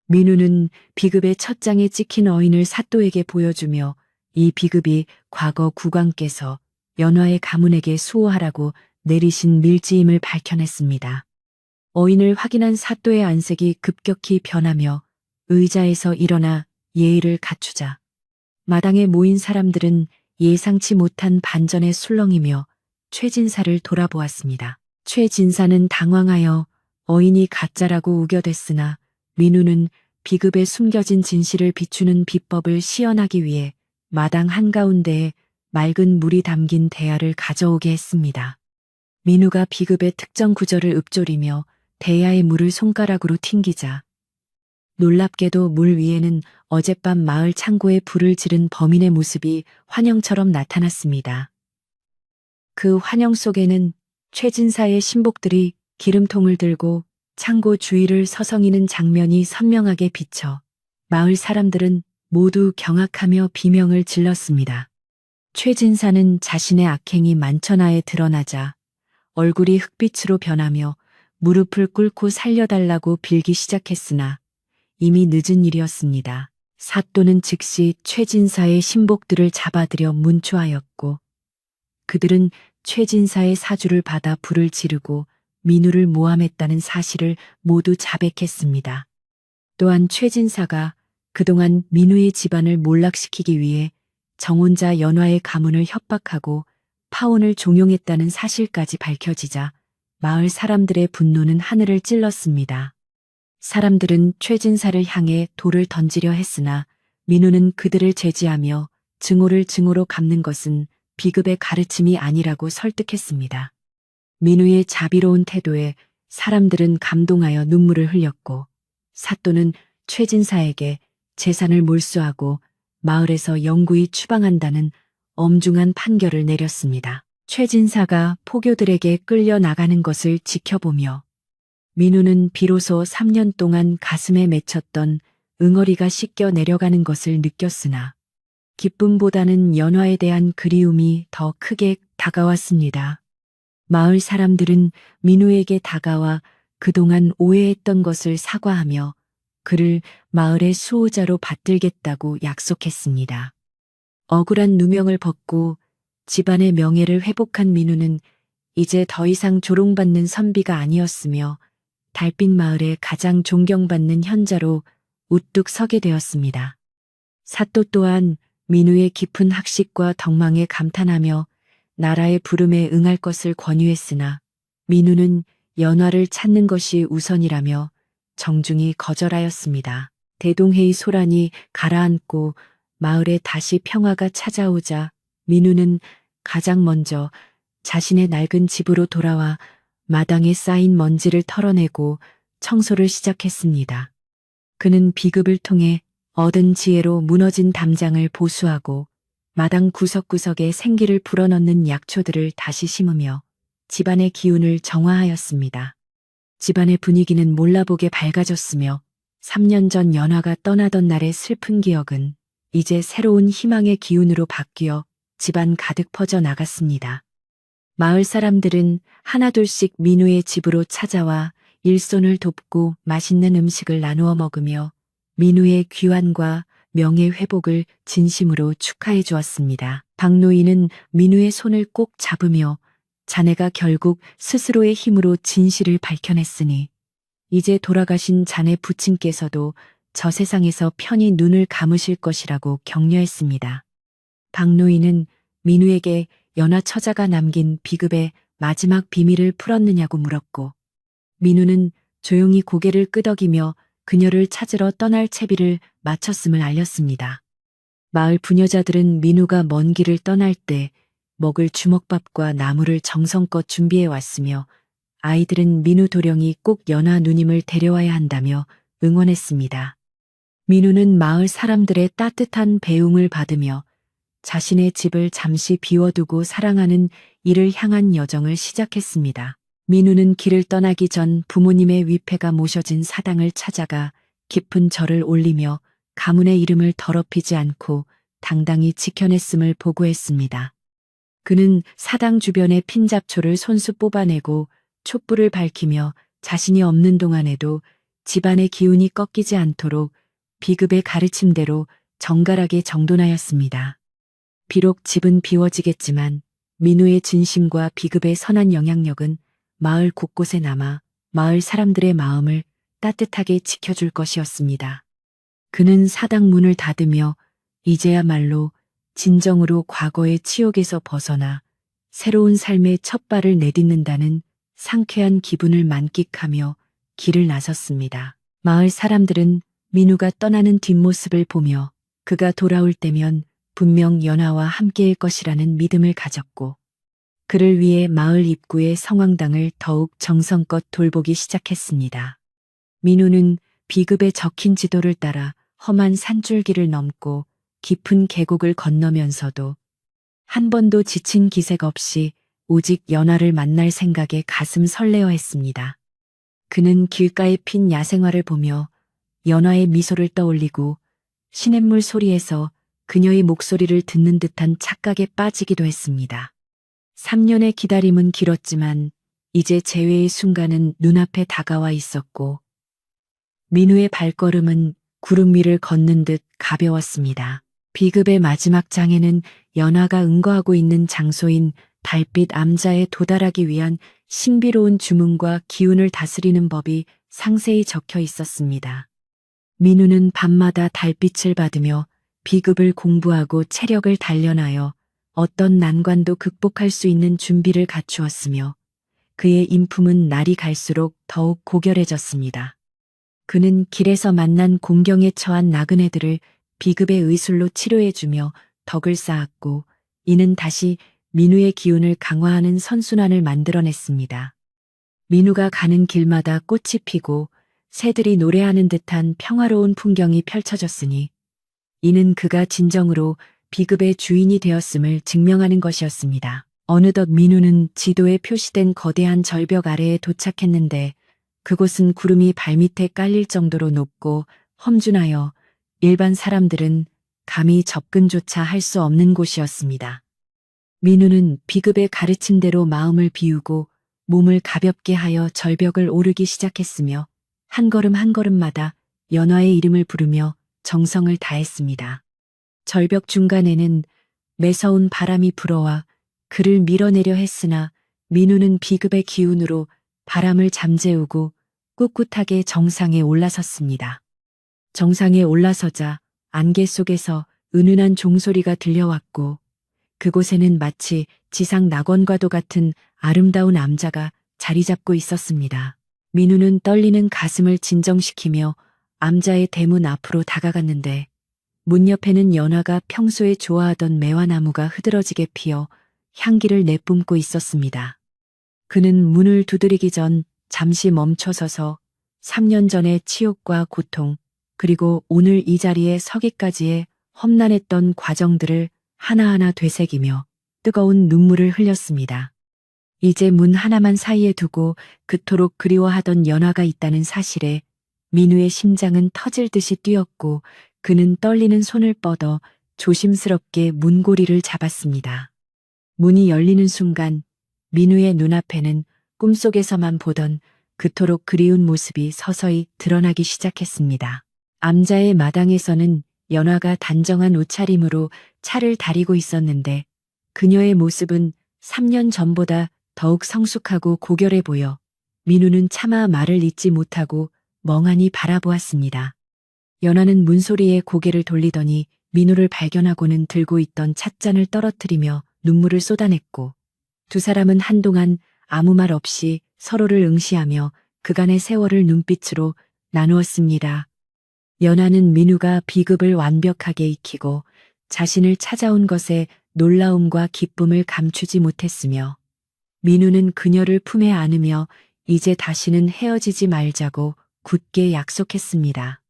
민우는 비급의 첫 장에 찍힌 어인을 사또에게 보여주며 이 비급이 과거 국왕께서 연화의 가문에게 수호하라고 내리신 밀지임을 밝혀냈습니다. 어인을 확인한 사또의 안색이 급격히 변하며 의자에서 일어나 예의를 갖추자 마당에 모인 사람들은 예상치 못한 반전에 술렁이며 최진사를 돌아보았습니다. 최진사는 당황하여 어인이 가짜라고 우겨댔으나 민우는 비급에 숨겨진 진실을 비추는 비법을 시연하기 위해 마당 한가운데에 맑은 물이 담긴 대야를 가져오게 했습니다. 민우가 비급의 특정 구절을 읊조리며 대야의 물을 손가락으로 튕기자 놀랍게도 물 위에는 어젯밤 마을 창고에 불을 지른 범인의 모습이 환영처럼 나타났습니다. 그 환영 속에는 최진사의 신복들이 기름통을 들고 창고 주위를 서성이는 장면이 선명하게 비쳐 마을 사람들은 모두 경악하며 비명을 질렀습니다. 최진사는 자신의 악행이 만천하에 드러나자 얼굴이 흑빛으로 변하며 무릎을 꿇고 살려달라고 빌기 시작했으나 이미 늦은 일이었습니다. 사또는 즉시 최진사의 신복들을 잡아들여 문초하였고 그들은 최진사의 사주를 받아 불을 지르고 민우를 모함했다는 사실을 모두 자백했습니다. 또한 최진사가 그동안 민우의 집안을 몰락시키기 위해 정혼자 연화의 가문을 협박하고 파혼을 종용했다는 사실까지 밝혀지자 마을 사람들의 분노는 하늘을 찔렀습니다. 사람들은 최진사를 향해 돌을 던지려 했으나 민우는 그들을 제지하며 증오를 증오로 갚는 것은 비급의 가르침이 아니라고 설득했습니다. 민우의 자비로운 태도에 사람들은 감동하여 눈물을 흘렸고 사또는 최진사에게 재산을 몰수하고 마을에서 영구히 추방한다는 엄중한 판결을 내렸습니다. 최진사가 포교들에게 끌려 나가는 것을 지켜보며 민우는 비로소 3년 동안 가슴에 맺혔던 응어리가 씻겨 내려가는 것을 느꼈으나 기쁨보다는 연화에 대한 그리움이 더 크게 다가왔습니다. 마을 사람들은 민우에게 다가와 그동안 오해했던 것을 사과하며 그를 마을의 수호자로 받들겠다고 약속했습니다. 억울한 누명을 벗고 집안의 명예를 회복한 민우는 이제 더 이상 조롱받는 선비가 아니었으며 달빛 마을의 가장 존경받는 현자로 우뚝 서게 되었습니다. 사또 또한 민우의 깊은 학식과 덕망에 감탄하며 나라의 부름에 응할 것을 권유했으나 민우는 연화를 찾는 것이 우선이라며 정중히 거절하였습니다. 대동회의 소란이 가라앉고 마을에 다시 평화가 찾아오자 민우는 가장 먼저 자신의 낡은 집으로 돌아와 마당에 쌓인 먼지를 털어내고 청소를 시작했습니다. 그는 비급을 통해 얻은 지혜로 무너진 담장을 보수하고 마당 구석구석에 생기를 불어넣는 약초들을 다시 심으며 집안의 기운을 정화하였습니다. 집안의 분위기는 몰라보게 밝아졌으며 3년 전 연화가 떠나던 날의 슬픈 기억은 이제 새로운 희망의 기운으로 바뀌어 집안 가득 퍼져 나갔습니다. 마을 사람들은 하나둘씩 민우의 집으로 찾아와 일손을 돕고 맛있는 음식을 나누어 먹으며 민우의 귀환과 명예 회복을 진심으로 축하해 주었습니다. 박노인은 민우의 손을 꼭 잡으며 자네가 결국 스스로의 힘으로 진실을 밝혀냈으니 이제 돌아가신 자네 부친께서도 저 세상에서 편히 눈을 감으실 것이라고 격려했습니다. 박노인은 민우에게 연하 처자가 남긴 비급의 마지막 비밀을 풀었느냐고 물었고 민우는 조용히 고개를 끄덕이며 그녀를 찾으러 떠날 채비를 마쳤음을 알렸습니다. 마을 부녀자들은 민우가 먼 길을 떠날 때 먹을 주먹밥과 나물을 정성껏 준비해 왔으며 아이들은 민우 도령이 꼭 연하 누님을 데려와야 한다며 응원했습니다. 민우는 마을 사람들의 따뜻한 배웅을 받으며 자신의 집을 잠시 비워두고 사랑하는 이를 향한 여정을 시작했습니다. 민우는 길을 떠나기 전 부모님의 위패가 모셔진 사당을 찾아가 깊은 절을 올리며 가문의 이름을 더럽히지 않고 당당히 지켜냈음을 보고했습니다. 그는 사당 주변의 핀 잡초를 손수 뽑아내고 촛불을 밝히며 자신이 없는 동안에도 집안의 기운이 꺾이지 않도록 비급의 가르침대로 정갈하게 정돈하였습니다. 비록 집은 비워지겠지만 민우의 진심과 비급의 선한 영향력은 마을 곳곳에 남아 마을 사람들의 마음을 따뜻하게 지켜줄 것이었습니다. 그는 사당 문을 닫으며 이제야말로 진정으로 과거의 치욕에서 벗어나 새로운 삶의 첫 발을 내딛는다는 상쾌한 기분을 만끽하며 길을 나섰습니다. 마을 사람들은 민우가 떠나는 뒷모습을 보며 그가 돌아올 때면 분명 연하와 함께일 것이라는 믿음을 가졌고 그를 위해 마을 입구의 성황당을 더욱 정성껏 돌보기 시작했습니다. 민우는 비급에 적힌 지도를 따라 험한 산줄기를 넘고 깊은 계곡을 건너면서도 한 번도 지친 기색 없이 오직 연하를 만날 생각에 가슴 설레어 했습니다. 그는 길가에 핀 야생화를 보며 연하의 미소를 떠올리고 시냇물 소리에서 그녀의 목소리를 듣는 듯한 착각에 빠지기도 했습니다. 3년의 기다림은 길었지만 이제 재회의 순간은 눈앞에 다가와 있었고 민우의 발걸음은 구름 위를 걷는 듯 가벼웠습니다. 비급의 마지막 장에는 연하가 응거하고 있는 장소인 달빛 암자에 도달하기 위한 신비로운 주문과 기운을 다스리는 법이 상세히 적혀 있었습니다. 민우는 밤마다 달빛을 받으며 비급을 공부하고 체력을 단련하여 어떤 난관도 극복할 수 있는 준비를 갖추었으며 그의 인품은 날이 갈수록 더욱 고결해졌습니다. 그는 길에서 만난 공경에 처한 나그네들을 비급의 의술로 치료해주며 덕을 쌓았고 이는 다시 민우의 기운을 강화하는 선순환을 만들어냈습니다. 민우가 가는 길마다 꽃이 피고 새들이 노래하는 듯한 평화로운 풍경이 펼쳐졌으니 이는 그가 진정으로 비급의 주인이 되었음을 증명하는 것이었습니다. 어느덧 민우는 지도에 표시된 거대한 절벽 아래에 도착했는데 그곳은 구름이 발밑에 깔릴 정도로 높고 험준하여 일반 사람들은 감히 접근조차 할 수 없는 곳이었습니다. 민우는 비급의 가르침대로 마음을 비우고 몸을 가볍게 하여 절벽을 오르기 시작했으며 한 걸음 한 걸음마다 연화의 이름을 부르며 정성을 다했습니다. 절벽 중간에는 매서운 바람이 불어와 그를 밀어내려 했으나 민우는 비급의 기운으로 바람을 잠재우고 꿋꿋하게 정상에 올라섰습니다. 정상에 올라서자 안개 속에서 은은한 종소리가 들려왔고 그곳에는 마치 지상 낙원과도 같은 아름다운 암자가 자리 잡고 있었습니다. 민우는 떨리는 가슴을 진정시키며 암자의 대문 앞으로 다가갔는데 문 옆에는 연화가 평소에 좋아하던 매화나무가 흐드러지게 피어 향기를 내뿜고 있었습니다. 그는 문을 두드리기 전 잠시 멈춰서서 3년 전의 치욕과 고통 그리고 오늘 이 자리에 서기까지의 험난했던 과정들을 하나하나 되새기며 뜨거운 눈물을 흘렸습니다. 이제 문 하나만 사이에 두고 그토록 그리워하던 연화가 있다는 사실에 민우의 심장은 터질 듯이 뛰었고 그는 떨리는 손을 뻗어 조심스럽게 문고리를 잡았습니다. 문이 열리는 순간 민우의 눈앞에는 꿈속에서만 보던 그토록 그리운 모습이 서서히 드러나기 시작했습니다. 암자의 마당에서는 연화가 단정한 옷차림으로 차를 다리고 있었는데 그녀의 모습은 3년 전보다 더욱 성숙하고 고결해 보여 민우는 차마 말을 잇지 못하고 멍하니 바라보았습니다. 연화는 문소리에 고개를 돌리더니 민우를 발견하고는 들고 있던 찻잔을 떨어뜨리며 눈물을 쏟아냈고 두 사람은 한동안 아무 말 없이 서로를 응시하며 그간의 세월을 눈빛으로 나누었습니다. 연화는 민우가 비급을 완벽하게 익히고 자신을 찾아온 것에 놀라움과 기쁨을 감추지 못했으며 민우는 그녀를 품에 안으며 이제 다시는 헤어지지 말자고 굳게 약속했습니다.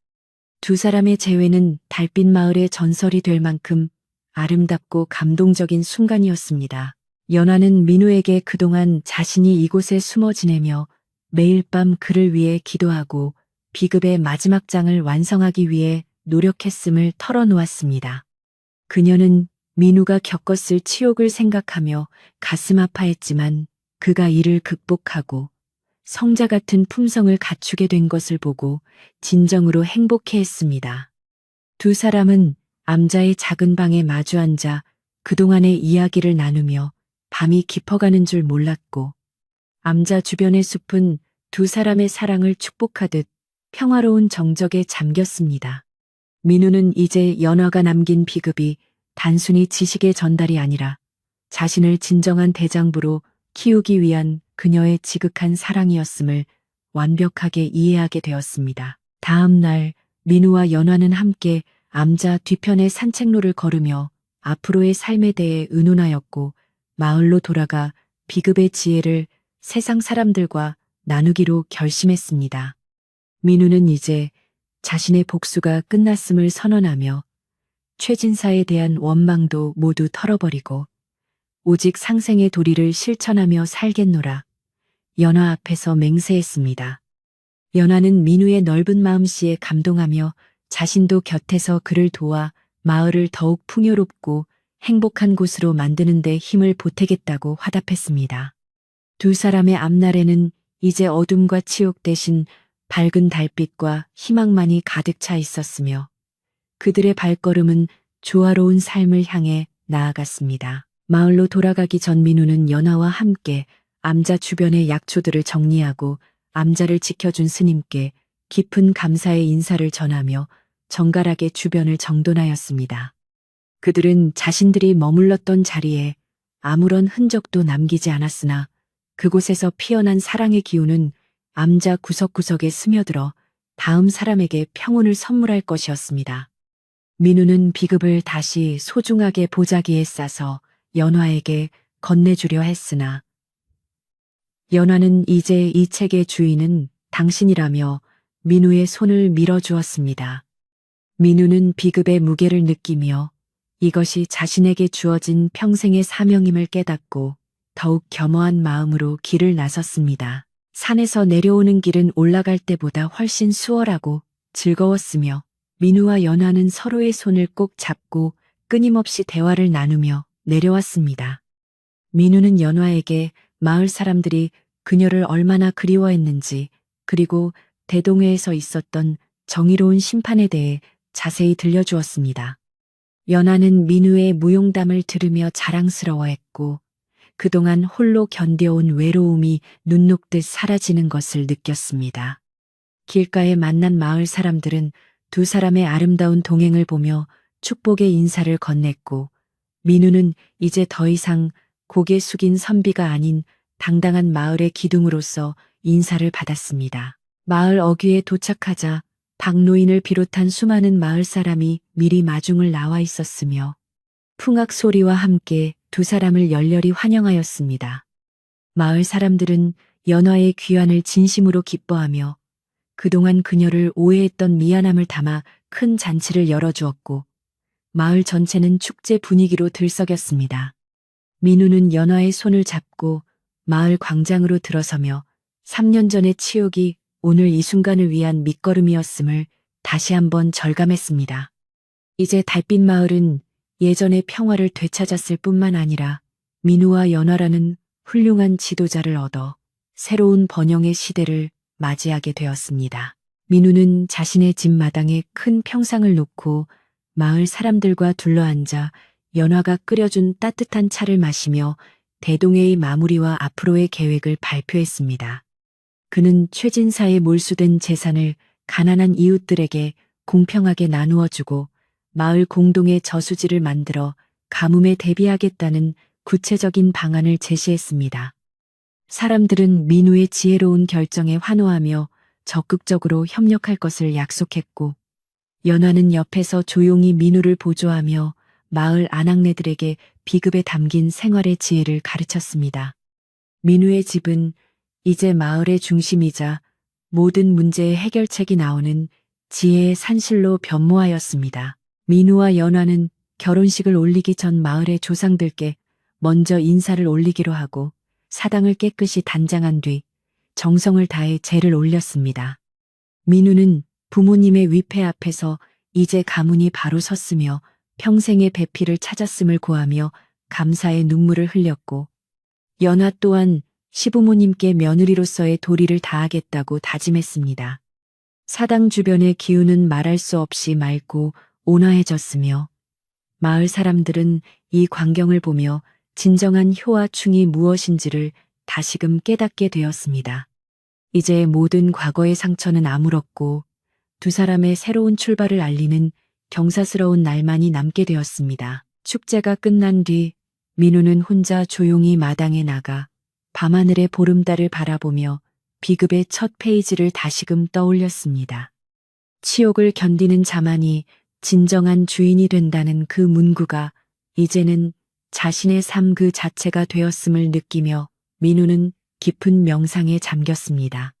두 사람의 재회는 달빛 마을의 전설이 될 만큼 아름답고 감동적인 순간이었습니다. 연화는 민우에게 그동안 자신이 이곳에 숨어 지내며 매일 밤 그를 위해 기도하고 비급의 마지막 장을 완성하기 위해 노력했음을 털어놓았습니다. 그녀는 민우가 겪었을 치욕을 생각하며 가슴 아파했지만 그가 이를 극복하고 성자 같은 품성을 갖추게 된 것을 보고 진정으로 행복해했습니다. 두 사람은 암자의 작은 방에 마주 앉아 그동안의 이야기를 나누며 밤이 깊어가는 줄 몰랐고 암자 주변의 숲은 두 사람의 사랑을 축복하듯 평화로운 정적에 잠겼습니다. 민우는 이제 연화가 남긴 비급이 단순히 지식의 전달이 아니라 자신을 진정한 대장부로 키우기 위한 그녀의 지극한 사랑이었음을 완벽하게 이해하게 되었습니다. 다음 날 민우와 연화는 함께 암자 뒤편의 산책로를 걸으며 앞으로의 삶에 대해 의논하였고 마을로 돌아가 비급의 지혜를 세상 사람들과 나누기로 결심했습니다. 민우는 이제 자신의 복수가 끝났음을 선언하며 최진사에 대한 원망도 모두 털어버리고 오직 상생의 도리를 실천하며 살겠노라 연화 앞에서 맹세했습니다. 연화는 민우의 넓은 마음씨에 감동하며 자신도 곁에서 그를 도와 마을을 더욱 풍요롭고 행복한 곳으로 만드는 데 힘을 보태겠다고 화답했습니다. 두 사람의 앞날에는 이제 어둠과 치욕 대신 밝은 달빛과 희망만이 가득 차 있었으며 그들의 발걸음은 조화로운 삶을 향해 나아갔습니다. 마을로 돌아가기 전 민우는 연화와 함께 암자 주변의 약초들을 정리하고 암자를 지켜준 스님께 깊은 감사의 인사를 전하며 정갈하게 주변을 정돈하였습니다. 그들은 자신들이 머물렀던 자리에 아무런 흔적도 남기지 않았으나 그곳에서 피어난 사랑의 기운은 암자 구석구석에 스며들어 다음 사람에게 평온을 선물할 것이었습니다. 민우는 비급을 다시 소중하게 보자기에 싸서 연화에게 건네주려 했으나 연화는 이제 이 책의 주인은 당신이라며 민우의 손을 밀어주었습니다. 민우는 비급의 무게를 느끼며 이것이 자신에게 주어진 평생의 사명임을 깨닫고 더욱 겸허한 마음으로 길을 나섰습니다. 산에서 내려오는 길은 올라갈 때보다 훨씬 수월하고 즐거웠으며 민우와 연화는 서로의 손을 꼭 잡고 끊임없이 대화를 나누며 내려왔습니다. 민우는 연화에게 마을 사람들이 그녀를 얼마나 그리워했는지 그리고 대동회에서 있었던 정의로운 심판에 대해 자세히 들려주었습니다. 연화는 민우의 무용담을 들으며 자랑스러워했고 그동안 홀로 견뎌온 외로움이 눈 녹듯 사라지는 것을 느꼈습니다. 길가에 만난 마을 사람들은 두 사람의 아름다운 동행을 보며 축복의 인사를 건넸고 민우는 이제 더 이상 고개 숙인 선비가 아닌 당당한 마을의 기둥으로서 인사를 받았습니다. 마을 어귀에 도착하자 박노인을 비롯한 수많은 마을 사람이 미리 마중을 나와 있었으며 풍악 소리와 함께 두 사람을 열렬히 환영하였습니다. 마을 사람들은 연화의 귀환을 진심으로 기뻐하며 그동안 그녀를 오해했던 미안함을 담아 큰 잔치를 열어주었고 마을 전체는 축제 분위기로 들썩였습니다. 민우는 연화의 손을 잡고 마을 광장으로 들어서며 3년 전의 치욕이 오늘 이 순간을 위한 밑거름이었음을 다시 한번 절감했습니다. 이제 달빛 마을은 예전의 평화를 되찾았을 뿐만 아니라 민우와 연화라는 훌륭한 지도자를 얻어 새로운 번영의 시대를 맞이하게 되었습니다. 민우는 자신의 집 마당에 큰 평상을 놓고 마을 사람들과 둘러앉아 연화가 끓여준 따뜻한 차를 마시며 대동회의 마무리와 앞으로의 계획을 발표했습니다. 그는 최진사에 몰수된 재산을 가난한 이웃들에게 공평하게 나누어주고 마을 공동의 저수지를 만들어 가뭄에 대비하겠다는 구체적인 방안을 제시했습니다. 사람들은 민우의 지혜로운 결정에 환호하며 적극적으로 협력할 것을 약속했고, 연화는 옆에서 조용히 민우를 보조하며 마을 아낙네들에게 비급에 담긴 생활의 지혜를 가르쳤습니다. 민우의 집은 이제 마을의 중심이자 모든 문제의 해결책이 나오는 지혜의 산실로 변모하였습니다. 민우와 연화는 결혼식을 올리기 전 마을의 조상들께 먼저 인사를 올리기로 하고 사당을 깨끗이 단장한 뒤 정성을 다해 제를 올렸습니다. 민우는 부모님의 위패 앞에서 이제 가문이 바로 섰으며 평생의 배필을 찾았음을 고하며 감사의 눈물을 흘렸고, 연화 또한 시부모님께 며느리로서의 도리를 다하겠다고 다짐했습니다. 사당 주변의 기운은 말할 수 없이 맑고 온화해졌으며 마을 사람들은 이 광경을 보며 진정한 효와 충이 무엇인지를 다시금 깨닫게 되었습니다. 이제 모든 과거의 상처는 아물었고 두 사람의 새로운 출발을 알리는 경사스러운 날만이 남게 되었습니다. 축제가 끝난 뒤 민우는 혼자 조용히 마당에 나가 밤하늘의 보름달을 바라보며 비급의 첫 페이지를 다시금 떠올렸습니다. 치욕을 견디는 자만이 진정한 주인이 된다는 그 문구가 이제는 자신의 삶 그 자체가 되었음을 느끼며 민우는 깊은 명상에 잠겼습니다.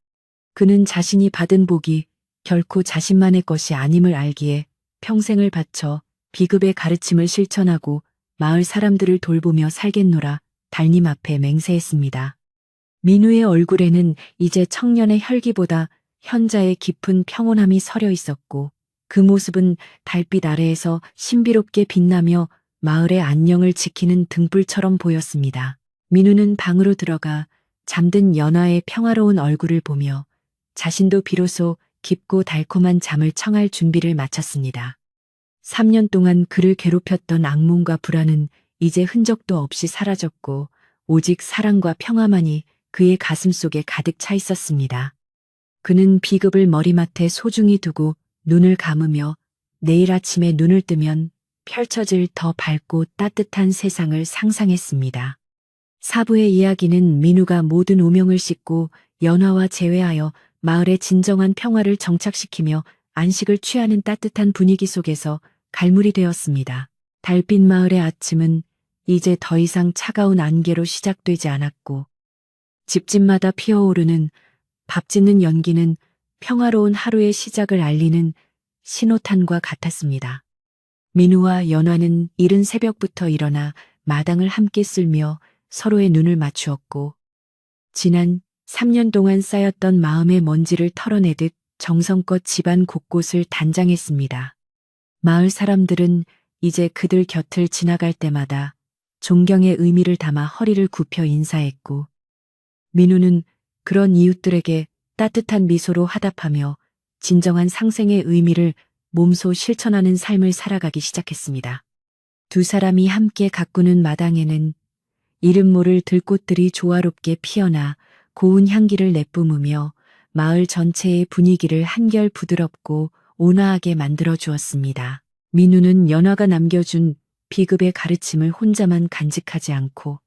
그는 자신이 받은 복이 결코 자신만의 것이 아님을 알기에 평생을 바쳐 비급의 가르침을 실천하고 마을 사람들을 돌보며 살겠노라 달님 앞에 맹세했습니다. 민우의 얼굴에는 이제 청년의 혈기보다 현자의 깊은 평온함이 서려 있었고, 그 모습은 달빛 아래에서 신비롭게 빛나며 마을의 안녕을 지키는 등불처럼 보였습니다. 민우는 방으로 들어가 잠든 연화의 평화로운 얼굴을 보며 자신도 비로소 깊고 달콤한 잠을 청할 준비를 마쳤습니다. 3년 동안 그를 괴롭혔던 악몽과 불안은 이제 흔적도 없이 사라졌고 오직 사랑과 평화만이 그의 가슴 속에 가득 차 있었습니다. 그는 비급을 머리맡에 소중히 두고 눈을 감으며 내일 아침에 눈을 뜨면 펼쳐질 더 밝고 따뜻한 세상을 상상했습니다. 사부의 이야기는 민우가 모든 오명을 씻고 연화와 재회하여 마을의 진정한 평화를 정착시키며 안식을 취하는 따뜻한 분위기 속에서 갈무리 되었습니다. 달빛 마을의 아침은 이제 더 이상 차가운 안개로 시작되지 않았고 집집마다 피어오르는 밥 짓는 연기는 평화로운 하루의 시작을 알리는 신호탄과 같았습니다. 민우와 연화는 이른 새벽부터 일어나 마당을 함께 쓸며 서로의 눈을 맞추었고 지난 3년 동안 쌓였던 마음의 먼지를 털어내듯 정성껏 집안 곳곳을 단장했습니다. 마을 사람들은 이제 그들 곁을 지나갈 때마다 존경의 의미를 담아 허리를 굽혀 인사했고 민우는 그런 이웃들에게 따뜻한 미소로 화답하며 진정한 상생의 의미를 몸소 실천하는 삶을 살아가기 시작했습니다. 두 사람이 함께 가꾸는 마당에는 이름 모를 들꽃들이 조화롭게 피어나 고운 향기를 내뿜으며 마을 전체의 분위기를 한결 부드럽고 온화하게 만들어 주었습니다. 민우는 연화가 남겨준 비급의 가르침을 혼자만 간직하지 않고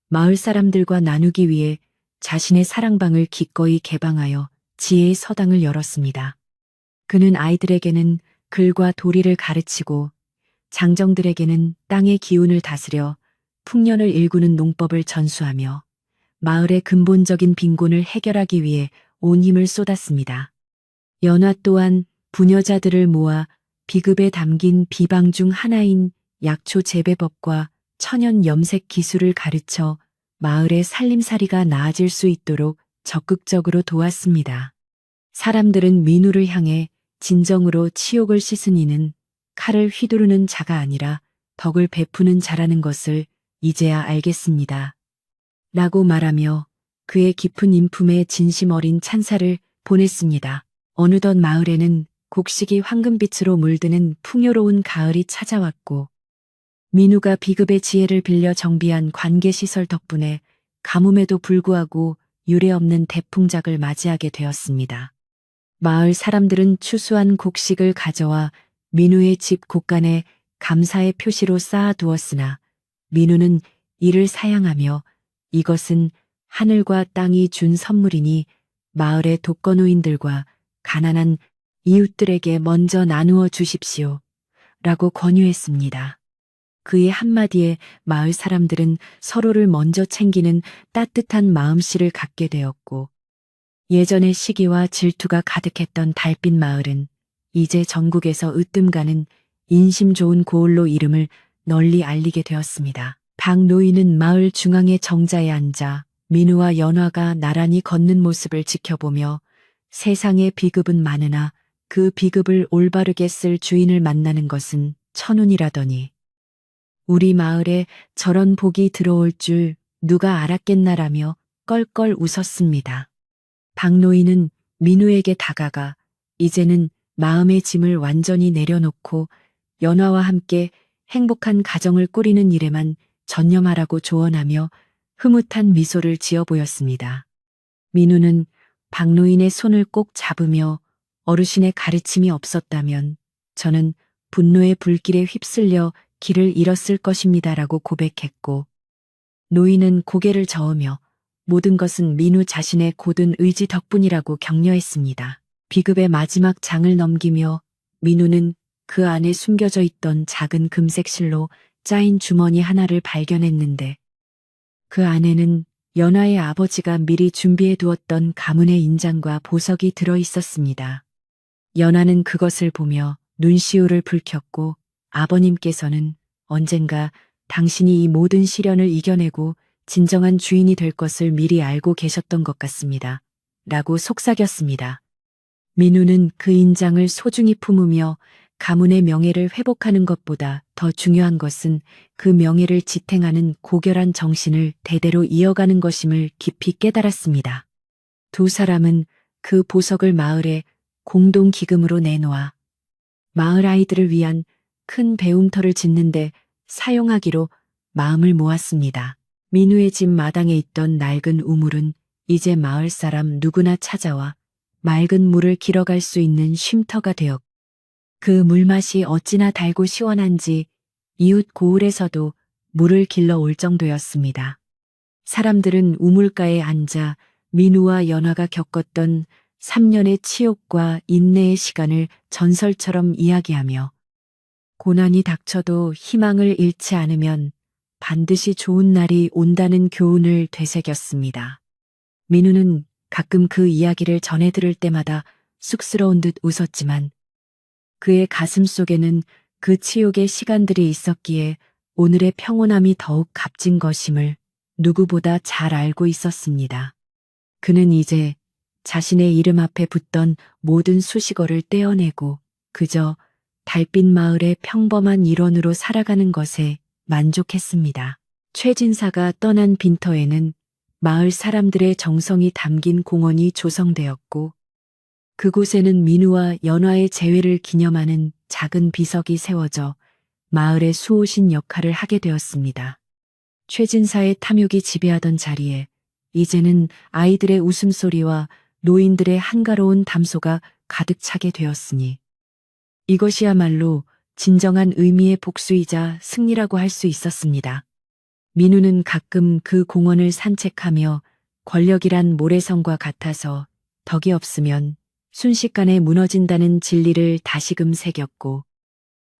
마을 사람들과 나누기 위해 자신의 사랑방을 기꺼이 개방하여 지혜의 서당을 열었습니다. 그는 아이들에게는 글과 도리를 가르치고 장정들에게는 땅의 기운을 다스려 풍년을 일구는 농법을 전수하며 마을의 근본적인 빈곤을 해결하기 위해 온 힘을 쏟았습니다. 연화 또한 부녀자들을 모아 비급에 담긴 비방 중 하나인 약초 재배법과 천연 염색 기술을 가르쳐 마을의 살림살이가 나아질 수 있도록 적극적으로 도왔습니다. 사람들은 민우를 향해 진정으로 치욕을 씻은 이는 칼을 휘두르는 자가 아니라 덕을 베푸는 자라는 것을 이제야 알겠습니다. 라고 말하며 그의 깊은 인품에 진심 어린 찬사를 보냈습니다. 어느덧 마을에는 곡식이 황금빛으로 물드는 풍요로운 가을이 찾아왔고 민우가 비급의 지혜를 빌려 정비한 관계시설 덕분에 가뭄에도 불구하고 유례없는 대풍작을 맞이하게 되었습니다. 마을 사람들은 추수한 곡식을 가져와 민우의 집 곳간에 감사의 표시로 쌓아두었으나 민우는 이를 사양하며 이것은 하늘과 땅이 준 선물이니 마을의 독거노인들과 가난한 이웃들에게 먼저 나누어 주십시오. 라고 권유했습니다. 그의 한마디에 마을 사람들은 서로를 먼저 챙기는 따뜻한 마음씨를 갖게 되었고 예전의 시기와 질투가 가득했던 달빛 마을은 이제 전국에서 으뜸가는 인심 좋은 고을로 이름을 널리 알리게 되었습니다. 박 노인은 마을 중앙의 정자에 앉아 민우와 연화가 나란히 걷는 모습을 지켜보며 세상에 비급은 많으나 그 비급을 올바르게 쓸 주인을 만나는 것은 천운이라더니 우리 마을에 저런 복이 들어올 줄 누가 알았겠나라며 껄껄 웃었습니다. 박 노인은 민우에게 다가가 이제는 마음의 짐을 완전히 내려놓고 연화와 함께 행복한 가정을 꾸리는 일에만 전념하라고 조언하며 흐뭇한 미소를 지어 보였습니다. 민우는 박 노인의 손을 꼭 잡으며 어르신의 가르침이 없었다면 저는 분노의 불길에 휩쓸려 길을 잃었을 것입니다라고 고백했고 노인은 고개를 저으며 모든 것은 민우 자신의 고든 의지 덕분이라고 격려했습니다. 비급의 마지막 장을 넘기며 민우는 그 안에 숨겨져 있던 작은 금색 실로 짜인 주머니 하나를 발견했는데 그 안에는 연화의 아버지가 미리 준비해 두었던 가문의 인장과 보석이 들어 있었습니다. 연화는 그것을 보며 눈시울을 붉혔고 아버님께서는 언젠가 당신이 이 모든 시련을 이겨내고 진정한 주인이 될 것을 미리 알고 계셨던 것 같습니다. 라고 속삭였습니다. 민우는 그 인장을 소중히 품으며 가문의 명예를 회복하는 것보다 더 중요한 것은 그 명예를 지탱하는 고결한 정신을 대대로 이어가는 것임을 깊이 깨달았습니다. 두 사람은 그 보석을 마을에 공동 기금으로 내놓아 마을 아이들을 위한 큰 배움터를 짓는데 사용하기로 마음을 모았습니다. 민우의 집 마당에 있던 낡은 우물은 이제 마을 사람 누구나 찾아와 맑은 물을 길어갈 수 있는 쉼터가 되었고 그 물맛이 어찌나 달고 시원한지 이웃 고을에서도 물을 길러 올 정도였습니다. 사람들은 우물가에 앉아 민우와 연화가 겪었던 3년의 치욕과 인내의 시간을 전설처럼 이야기하며 고난이 닥쳐도 희망을 잃지 않으면 반드시 좋은 날이 온다는 교훈을 되새겼습니다. 민우는 가끔 그 이야기를 전해 들을 때마다 쑥스러운 듯 웃었지만 그의 가슴 속에는 그 치욕의 시간들이 있었기에 오늘의 평온함이 더욱 값진 것임을 누구보다 잘 알고 있었습니다. 그는 이제 자신의 이름 앞에 붙던 모든 수식어를 떼어내고 그저 달빛 마을의 평범한 일원으로 살아가는 것에 만족했습니다. 최진사가 떠난 빈터에는 마을 사람들의 정성이 담긴 공원이 조성되었고 그곳에는 민우와 연화의 재회를 기념하는 작은 비석이 세워져 마을의 수호신 역할을 하게 되었습니다. 최진사의 탐욕이 지배하던 자리에 이제는 아이들의 웃음소리와 노인들의 한가로운 담소가 가득 차게 되었으니 이것이야말로 진정한 의미의 복수이자 승리라고 할 수 있었습니다. 민우는 가끔 그 공원을 산책하며 권력이란 모래성과 같아서 덕이 없으면 순식간에 무너진다는 진리를 다시금 새겼고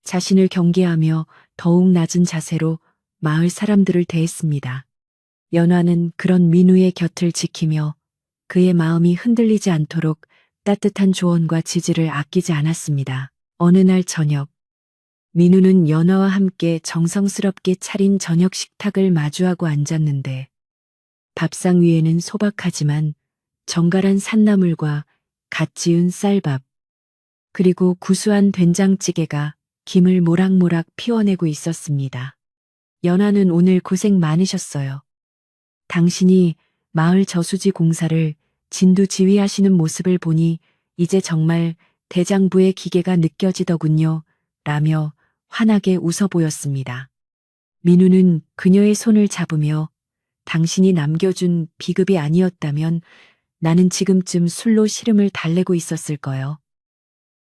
자신을 경계하며 더욱 낮은 자세로 마을 사람들을 대했습니다. 연화는 그런 민우의 곁을 지키며 그의 마음이 흔들리지 않도록 따뜻한 조언과 지지를 아끼지 않았습니다. 어느 날 저녁, 민우는 연화와 함께 정성스럽게 차린 저녁 식탁을 마주하고 앉았는데 밥상 위에는 소박하지만 정갈한 산나물과 갓 지은 쌀밥, 그리고 구수한 된장찌개가 김을 모락모락 피워내고 있었습니다. 연하는 오늘 고생 많으셨어요. 당신이 마을 저수지 공사를 진두지휘하시는 모습을 보니 이제 정말 대장부의 기계가 느껴지더군요. 라며 환하게 웃어 보였습니다. 민우는 그녀의 손을 잡으며 당신이 남겨준 비급이 아니었다면 나는 지금쯤 술로 시름을 달래고 있었을 거요.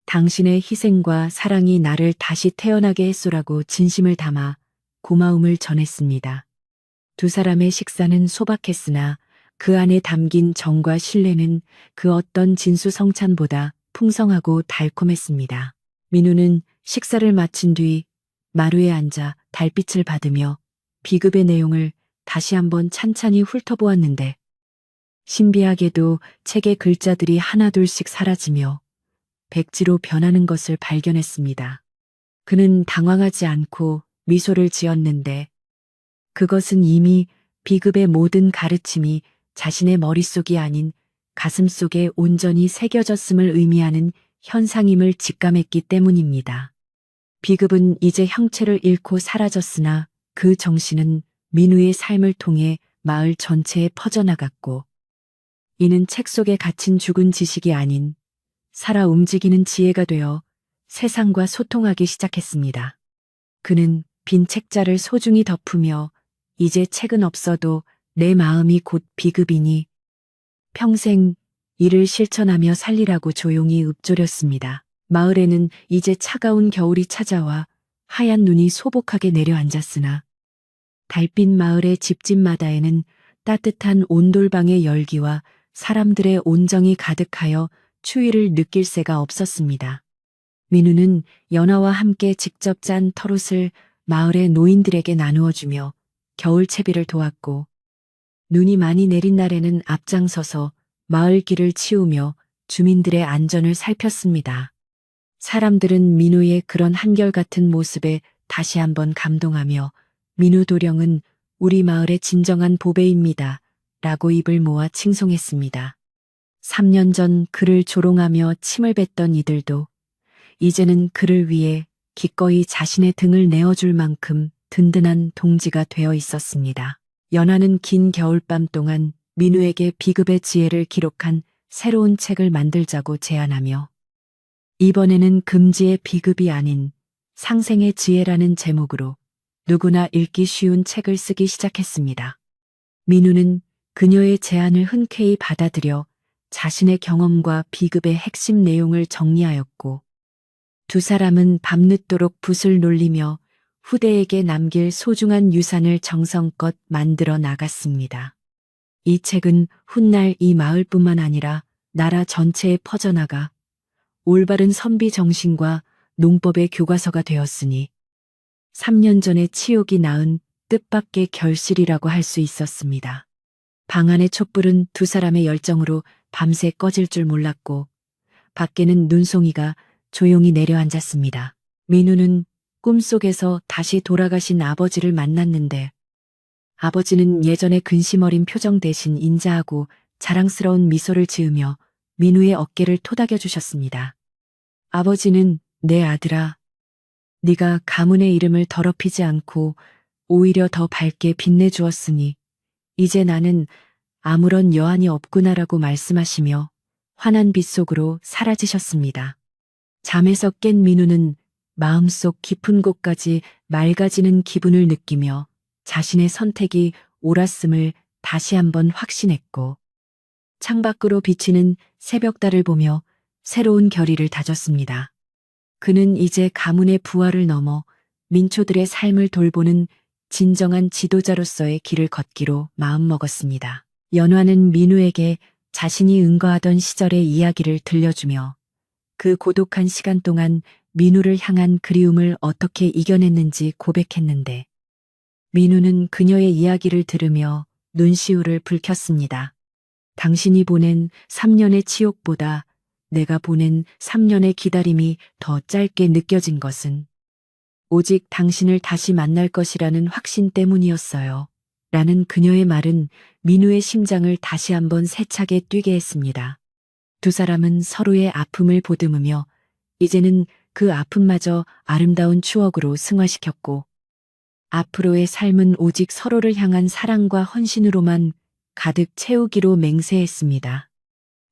당신의 희생과 사랑이 나를 다시 태어나게 했소라고 진심을 담아 고마움을 전했습니다. 두 사람의 식사는 소박했으나 그 안에 담긴 정과 신뢰는 그 어떤 진수성찬보다 풍성하고 달콤했습니다. 민우는 식사를 마친 뒤 마루에 앉아 달빛을 받으며 비급의 내용을 다시 한번 찬찬히 훑어보았는데 신비하게도 책의 글자들이 하나둘씩 사라지며 백지로 변하는 것을 발견했습니다. 그는 당황하지 않고 미소를 지었는데 그것은 이미 비급의 모든 가르침이 자신의 머릿속이 아닌 가슴속에 온전히 새겨졌음을 의미하는 현상임을 직감했기 때문입니다. 비급은 이제 형체를 잃고 사라졌으나 그 정신은 민우의 삶을 통해 마을 전체에 퍼져나갔고 이는 책 속에 갇힌 죽은 지식이 아닌 살아 움직이는 지혜가 되어 세상과 소통하기 시작했습니다. 그는 빈 책자를 소중히 덮으며 이제 책은 없어도 내 마음이 곧 비급이니 평생 이를 실천하며 살리라고 조용히 읊조렸습니다. 마을에는 이제 차가운 겨울이 찾아와 하얀 눈이 소복하게 내려앉았으나 달빛 마을의 집집마다에는 따뜻한 온돌방의 열기와 사람들의 온정이 가득하여 추위를 느낄 새가 없었습니다. 민우는 연화와 함께 직접 짠 털옷을 마을의 노인들에게 나누어주며 겨울 채비를 도왔고 눈이 많이 내린 날에는 앞장서서 마을 길을 치우며 주민들의 안전을 살폈습니다. 사람들은 민우의 그런 한결같은 모습에 다시 한번 감동하며 민우 도령은 우리 마을의 진정한 보배입니다. 라고 입을 모아 칭송했습니다. 3년 전 그를 조롱하며 침을 뱉던 이들도 이제는 그를 위해 기꺼이 자신의 등을 내어줄 만큼 든든한 동지가 되어 있었습니다. 연하는 긴 겨울밤 동안 민우에게 비급의 지혜를 기록한 새로운 책을 만들자고 제안하며 이번에는 금지의 비급이 아닌 상생의 지혜라는 제목으로 누구나 읽기 쉬운 책을 쓰기 시작했습니다. 민우는 그녀의 제안을 흔쾌히 받아들여 자신의 경험과 비급의 핵심 내용을 정리하였고 두 사람은 밤늦도록 붓을 놀리며 후대에게 남길 소중한 유산을 정성껏 만들어 나갔습니다. 이 책은 훗날 이 마을뿐만 아니라 나라 전체에 퍼져나가 올바른 선비 정신과 농법의 교과서가 되었으니 3년 전에 치욕이 낳은 뜻밖의 결실이라고 할 수 있었습니다. 방 안의 촛불은 두 사람의 열정으로 밤새 꺼질 줄 몰랐고 밖에는 눈송이가 조용히 내려앉았습니다. 민우는 꿈속에서 다시 돌아가신 아버지를 만났는데 아버지는 예전의 근심 어린 표정 대신 인자하고 자랑스러운 미소를 지으며 민우의 어깨를 토닥여 주셨습니다. 아버지는 내 아들아, 네가 가문의 이름을 더럽히지 않고 오히려 더 밝게 빛내주었으니 이제 나는 아무런 여한이 없구나라고 말씀하시며 환한 빛 속으로 사라지셨습니다. 잠에서 깬 민우는 마음속 깊은 곳까지 맑아지는 기분을 느끼며 자신의 선택이 옳았음을 다시 한번 확신했고 창밖으로 비치는 새벽달을 보며 새로운 결의를 다졌습니다. 그는 이제 가문의 부활을 넘어 민초들의 삶을 돌보는 진정한 지도자로서의 길을 걷기로 마음먹었습니다. 연화는 민우에게 자신이 응거하던 시절의 이야기를 들려주며 그 고독한 시간 동안 민우를 향한 그리움을 어떻게 이겨냈는지 고백했는데 민우는 그녀의 이야기를 들으며 눈시울을 붉혔습니다. 당신이 보낸 3년의 치욕보다 내가 보낸 3년의 기다림이 더 짧게 느껴진 것은 오직 당신을 다시 만날 것이라는 확신 때문이었어요. 라는 그녀의 말은 민우의 심장을 다시 한번 세차게 뛰게 했습니다. 두 사람은 서로의 아픔을 보듬으며 이제는 그 아픔마저 아름다운 추억으로 승화시켰고 앞으로의 삶은 오직 서로를 향한 사랑과 헌신으로만 가득 채우기로 맹세했습니다.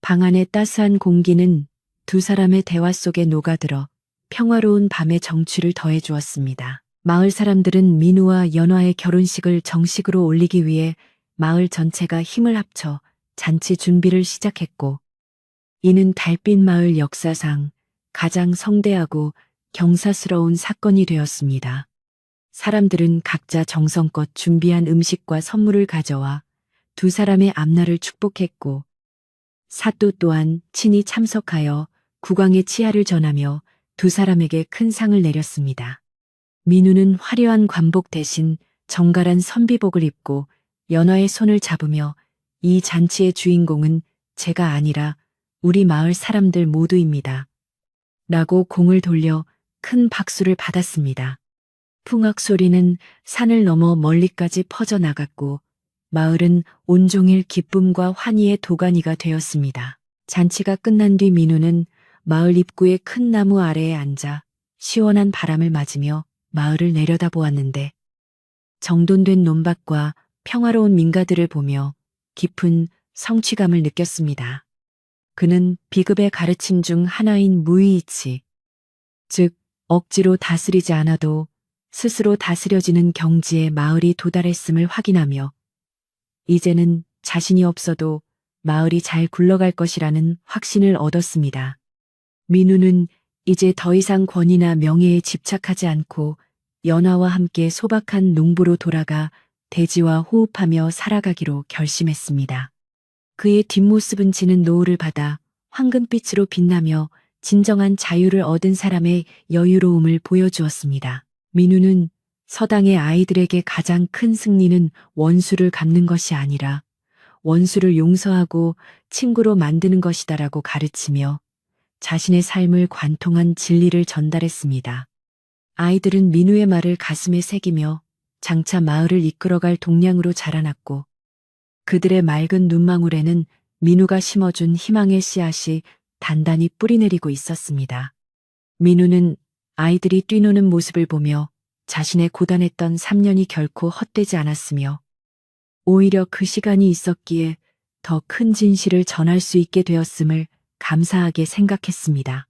방 안의 따스한 공기는 두 사람의 대화 속에 녹아들어 평화로운 밤의 정취를 더해 주었습니다. 마을 사람들은 민우와 연화의 결혼식을 정식으로 올리기 위해 마을 전체가 힘을 합쳐 잔치 준비를 시작했고 이는 달빛 마을 역사상 가장 성대하고 경사스러운 사건이 되었습니다. 사람들은 각자 정성껏 준비한 음식과 선물을 가져와 두 사람의 앞날을 축복했고 사또 또한 친히 참석하여 국왕의 치하를 전하며 두 사람에게 큰 상을 내렸습니다. 민우는 화려한 관복 대신 정갈한 선비복을 입고 연화의 손을 잡으며 이 잔치의 주인공은 제가 아니라 우리 마을 사람들 모두입니다. 라고 공을 돌려 큰 박수를 받았습니다. 풍악 소리는 산을 넘어 멀리까지 퍼져나갔고 마을은 온종일 기쁨과 환희의 도가니가 되었습니다. 잔치가 끝난 뒤 민우는 마을 입구의 큰 나무 아래에 앉아 시원한 바람을 맞으며 마을을 내려다보았는데 정돈된 논밭과 평화로운 민가들을 보며 깊은 성취감을 느꼈습니다. 그는 비급의 가르침 중 하나인 무의이치, 즉 억지로 다스리지 않아도 스스로 다스려지는 경지에 마을이 도달했음을 확인하며 이제는 자신이 없어도 마을이 잘 굴러갈 것이라는 확신을 얻었습니다. 민우는 이제 더 이상 권위나 명예에 집착하지 않고 연화와 함께 소박한 농부로 돌아가 대지와 호흡하며 살아가기로 결심했습니다. 그의 뒷모습은 지는 노을을 받아 황금빛으로 빛나며 진정한 자유를 얻은 사람의 여유로움을 보여주었습니다. 민우는 서당의 아이들에게 가장 큰 승리는 원수를 갚는 것이 아니라 원수를 용서하고 친구로 만드는 것이다라고 가르치며 자신의 삶을 관통한 진리를 전달했습니다. 아이들은 민우의 말을 가슴에 새기며 장차 마을을 이끌어갈 동량으로 자라났고 그들의 맑은 눈망울에는 민우가 심어준 희망의 씨앗이 단단히 뿌리내리고 있었습니다. 민우는 아이들이 뛰노는 모습을 보며 자신의 고단했던 3년이 결코 헛되지 않았으며 오히려 그 시간이 있었기에 더 큰 진실을 전할 수 있게 되었음을 감사하게 생각했습니다.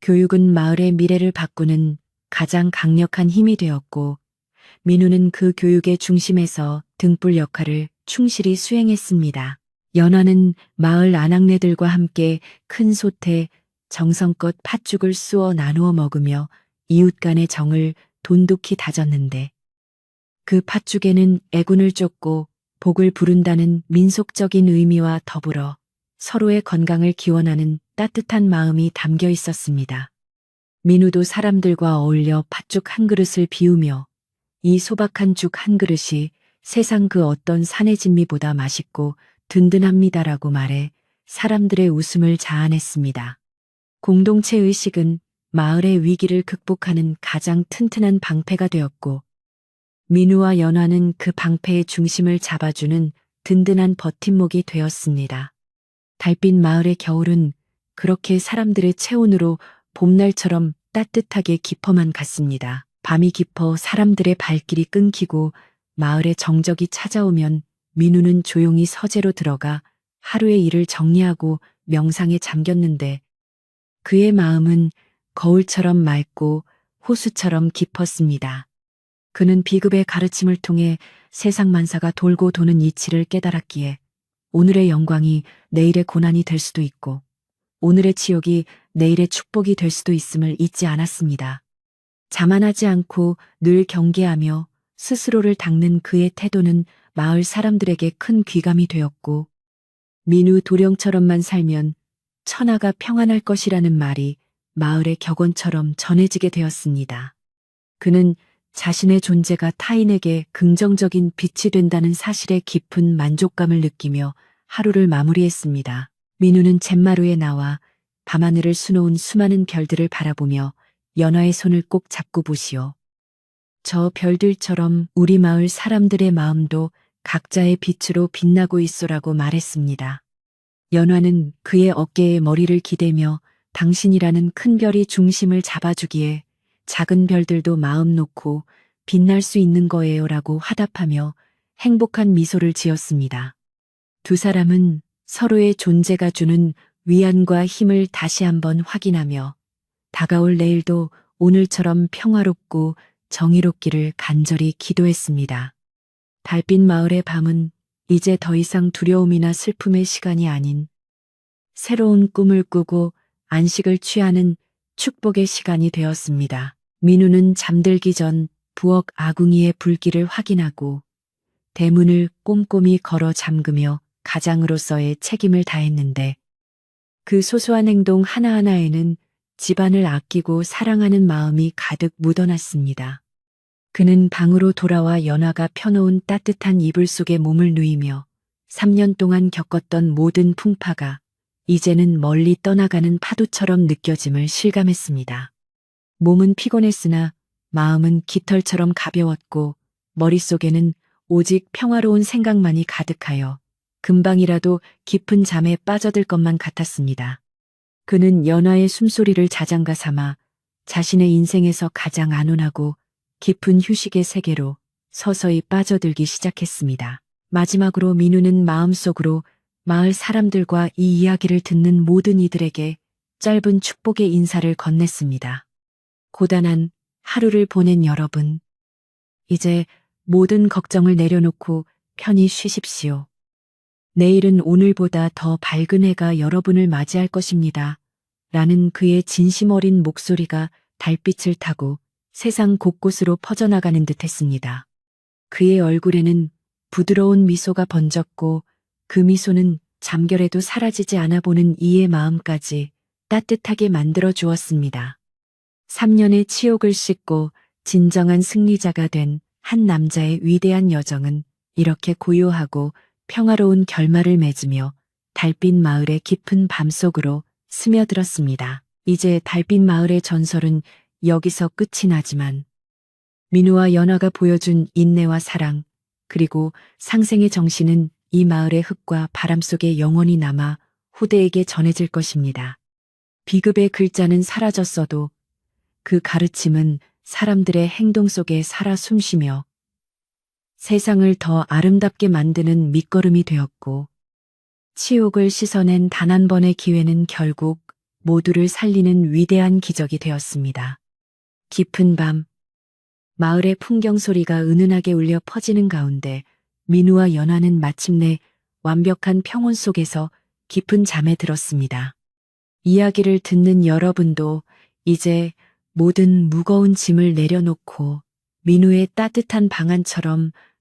교육은 마을의 미래를 바꾸는 가장 강력한 힘이 되었고 민우는 그 교육의 중심에서 등불 역할을 충실히 수행했습니다. 연화는 마을 아낙네들과 함께 큰 솥에 정성껏 팥죽을 쑤어 나누어 먹으며 이웃 간의 정을 돈독히 다졌는데 그 팥죽에는 애군을 쫓고 복을 부른다는 민속적인 의미와 더불어 서로의 건강을 기원하는 따뜻한 마음이 담겨 있었습니다. 민우도 사람들과 어울려 팥죽 한 그릇을 비우며 이 소박한 죽 한 그릇이 세상 그 어떤 산의 진미보다 맛있고 든든합니다라고 말해 사람들의 웃음을 자아냈습니다. 공동체 의식은 마을의 위기를 극복하는 가장 튼튼한 방패가 되었고 민우와 연화는 그 방패의 중심을 잡아주는 든든한 버팀목이 되었습니다. 달빛 마을의 겨울은 그렇게 사람들의 체온으로 봄날처럼 따뜻하게 깊어만 갔습니다. 밤이 깊어 사람들의 발길이 끊기고 마을의 정적이 찾아오면 민우는 조용히 서재로 들어가 하루의 일을 정리하고 명상에 잠겼는데 그의 마음은 거울처럼 맑고 호수처럼 깊었습니다. 그는 비급의 가르침을 통해 세상 만사가 돌고 도는 이치를 깨달았기에 오늘의 영광이 내일의 고난이 될 수도 있고 오늘의 치욕이 내일의 축복이 될 수도 있음을 잊지 않았습니다. 자만하지 않고 늘 경계하며 스스로를 닦는 그의 태도는 마을 사람들에게 큰 귀감이 되었고 민우 도령처럼만 살면 천하가 평안할 것이라는 말이 마을의 격언처럼 전해지게 되었습니다. 그는 자신의 존재가 타인에게 긍정적인 빛이 된다는 사실에 깊은 만족감을 느끼며 하루를 마무리했습니다. 민우는 잿마루에 나와 밤하늘을 수놓은 수많은 별들을 바라보며 연화의 손을 꼭 잡고 보시오. 저 별들처럼 우리 마을 사람들의 마음도 각자의 빛으로 빛나고 있소라고 말했습니다. 연화는 그의 어깨에 머리를 기대며 당신이라는 큰 별이 중심을 잡아주기에 작은 별들도 마음 놓고 빛날 수 있는 거예요라고 화답하며 행복한 미소를 지었습니다. 두 사람은 서로의 존재가 주는 위안과 힘을 다시 한번 확인하며 다가올 내일도 오늘처럼 평화롭고 정의롭기를 간절히 기도했습니다. 달빛 마을의 밤은 이제 더 이상 두려움이나 슬픔의 시간이 아닌 새로운 꿈을 꾸고 안식을 취하는 축복의 시간이 되었습니다. 민우는 잠들기 전 부엌 아궁이의 불길을 확인하고 대문을 꼼꼼히 걸어 잠그며 가장으로서의 책임을 다했는데 그 소소한 행동 하나하나에는 집안을 아끼고 사랑하는 마음이 가득 묻어났습니다. 그는 방으로 돌아와 연화가 펴놓은 따뜻한 이불 속에 몸을 누이며 3년 동안 겪었던 모든 풍파가 이제는 멀리 떠나가는 파도처럼 느껴짐을 실감했습니다. 몸은 피곤했으나 마음은 깃털처럼 가벼웠고 머릿속에는 오직 평화로운 생각만이 가득하여 금방이라도 깊은 잠에 빠져들 것만 같았습니다. 그는 연화의 숨소리를 자장가 삼아 자신의 인생에서 가장 안온하고 깊은 휴식의 세계로 서서히 빠져들기 시작했습니다. 마지막으로 민우는 마음속으로 마을 사람들과 이 이야기를 듣는 모든 이들에게 짧은 축복의 인사를 건넸습니다. 고단한 하루를 보낸 여러분, 이제 모든 걱정을 내려놓고 편히 쉬십시오. 내일은 오늘보다 더 밝은 해가 여러분을 맞이할 것입니다. 라는 그의 진심 어린 목소리가 달빛을 타고 세상 곳곳으로 퍼져나가는 듯 했습니다. 그의 얼굴에는 부드러운 미소가 번졌고 그 미소는 잠결에도 사라지지 않아 보는 이의 마음까지 따뜻하게 만들어 주었습니다. 3년의 치욕을 씻고 진정한 승리자가 된 한 남자의 위대한 여정은 이렇게 고요하고 평화로운 결말을 맺으며 달빛 마을의 깊은 밤속으로 스며들었습니다. 이제 달빛 마을의 전설은 여기서 끝이 나지만 민우와 연화가 보여준 인내와 사랑 그리고 상생의 정신은 이 마을의 흙과 바람 속에 영원히 남아 후대에게 전해질 것입니다. 비급의 글자는 사라졌어도 그 가르침은 사람들의 행동 속에 살아 숨쉬며 세상을 더 아름답게 만드는 밑거름이 되었고 치욕을 씻어낸 단 한 번의 기회는 결국 모두를 살리는 위대한 기적이 되었습니다. 깊은 밤, 마을의 풍경 소리가 은은하게 울려 퍼지는 가운데 민우와 연화는 마침내 완벽한 평온 속에서 깊은 잠에 들었습니다. 이야기를 듣는 여러분도 이제 모든 무거운 짐을 내려놓고 민우의 따뜻한 방안처럼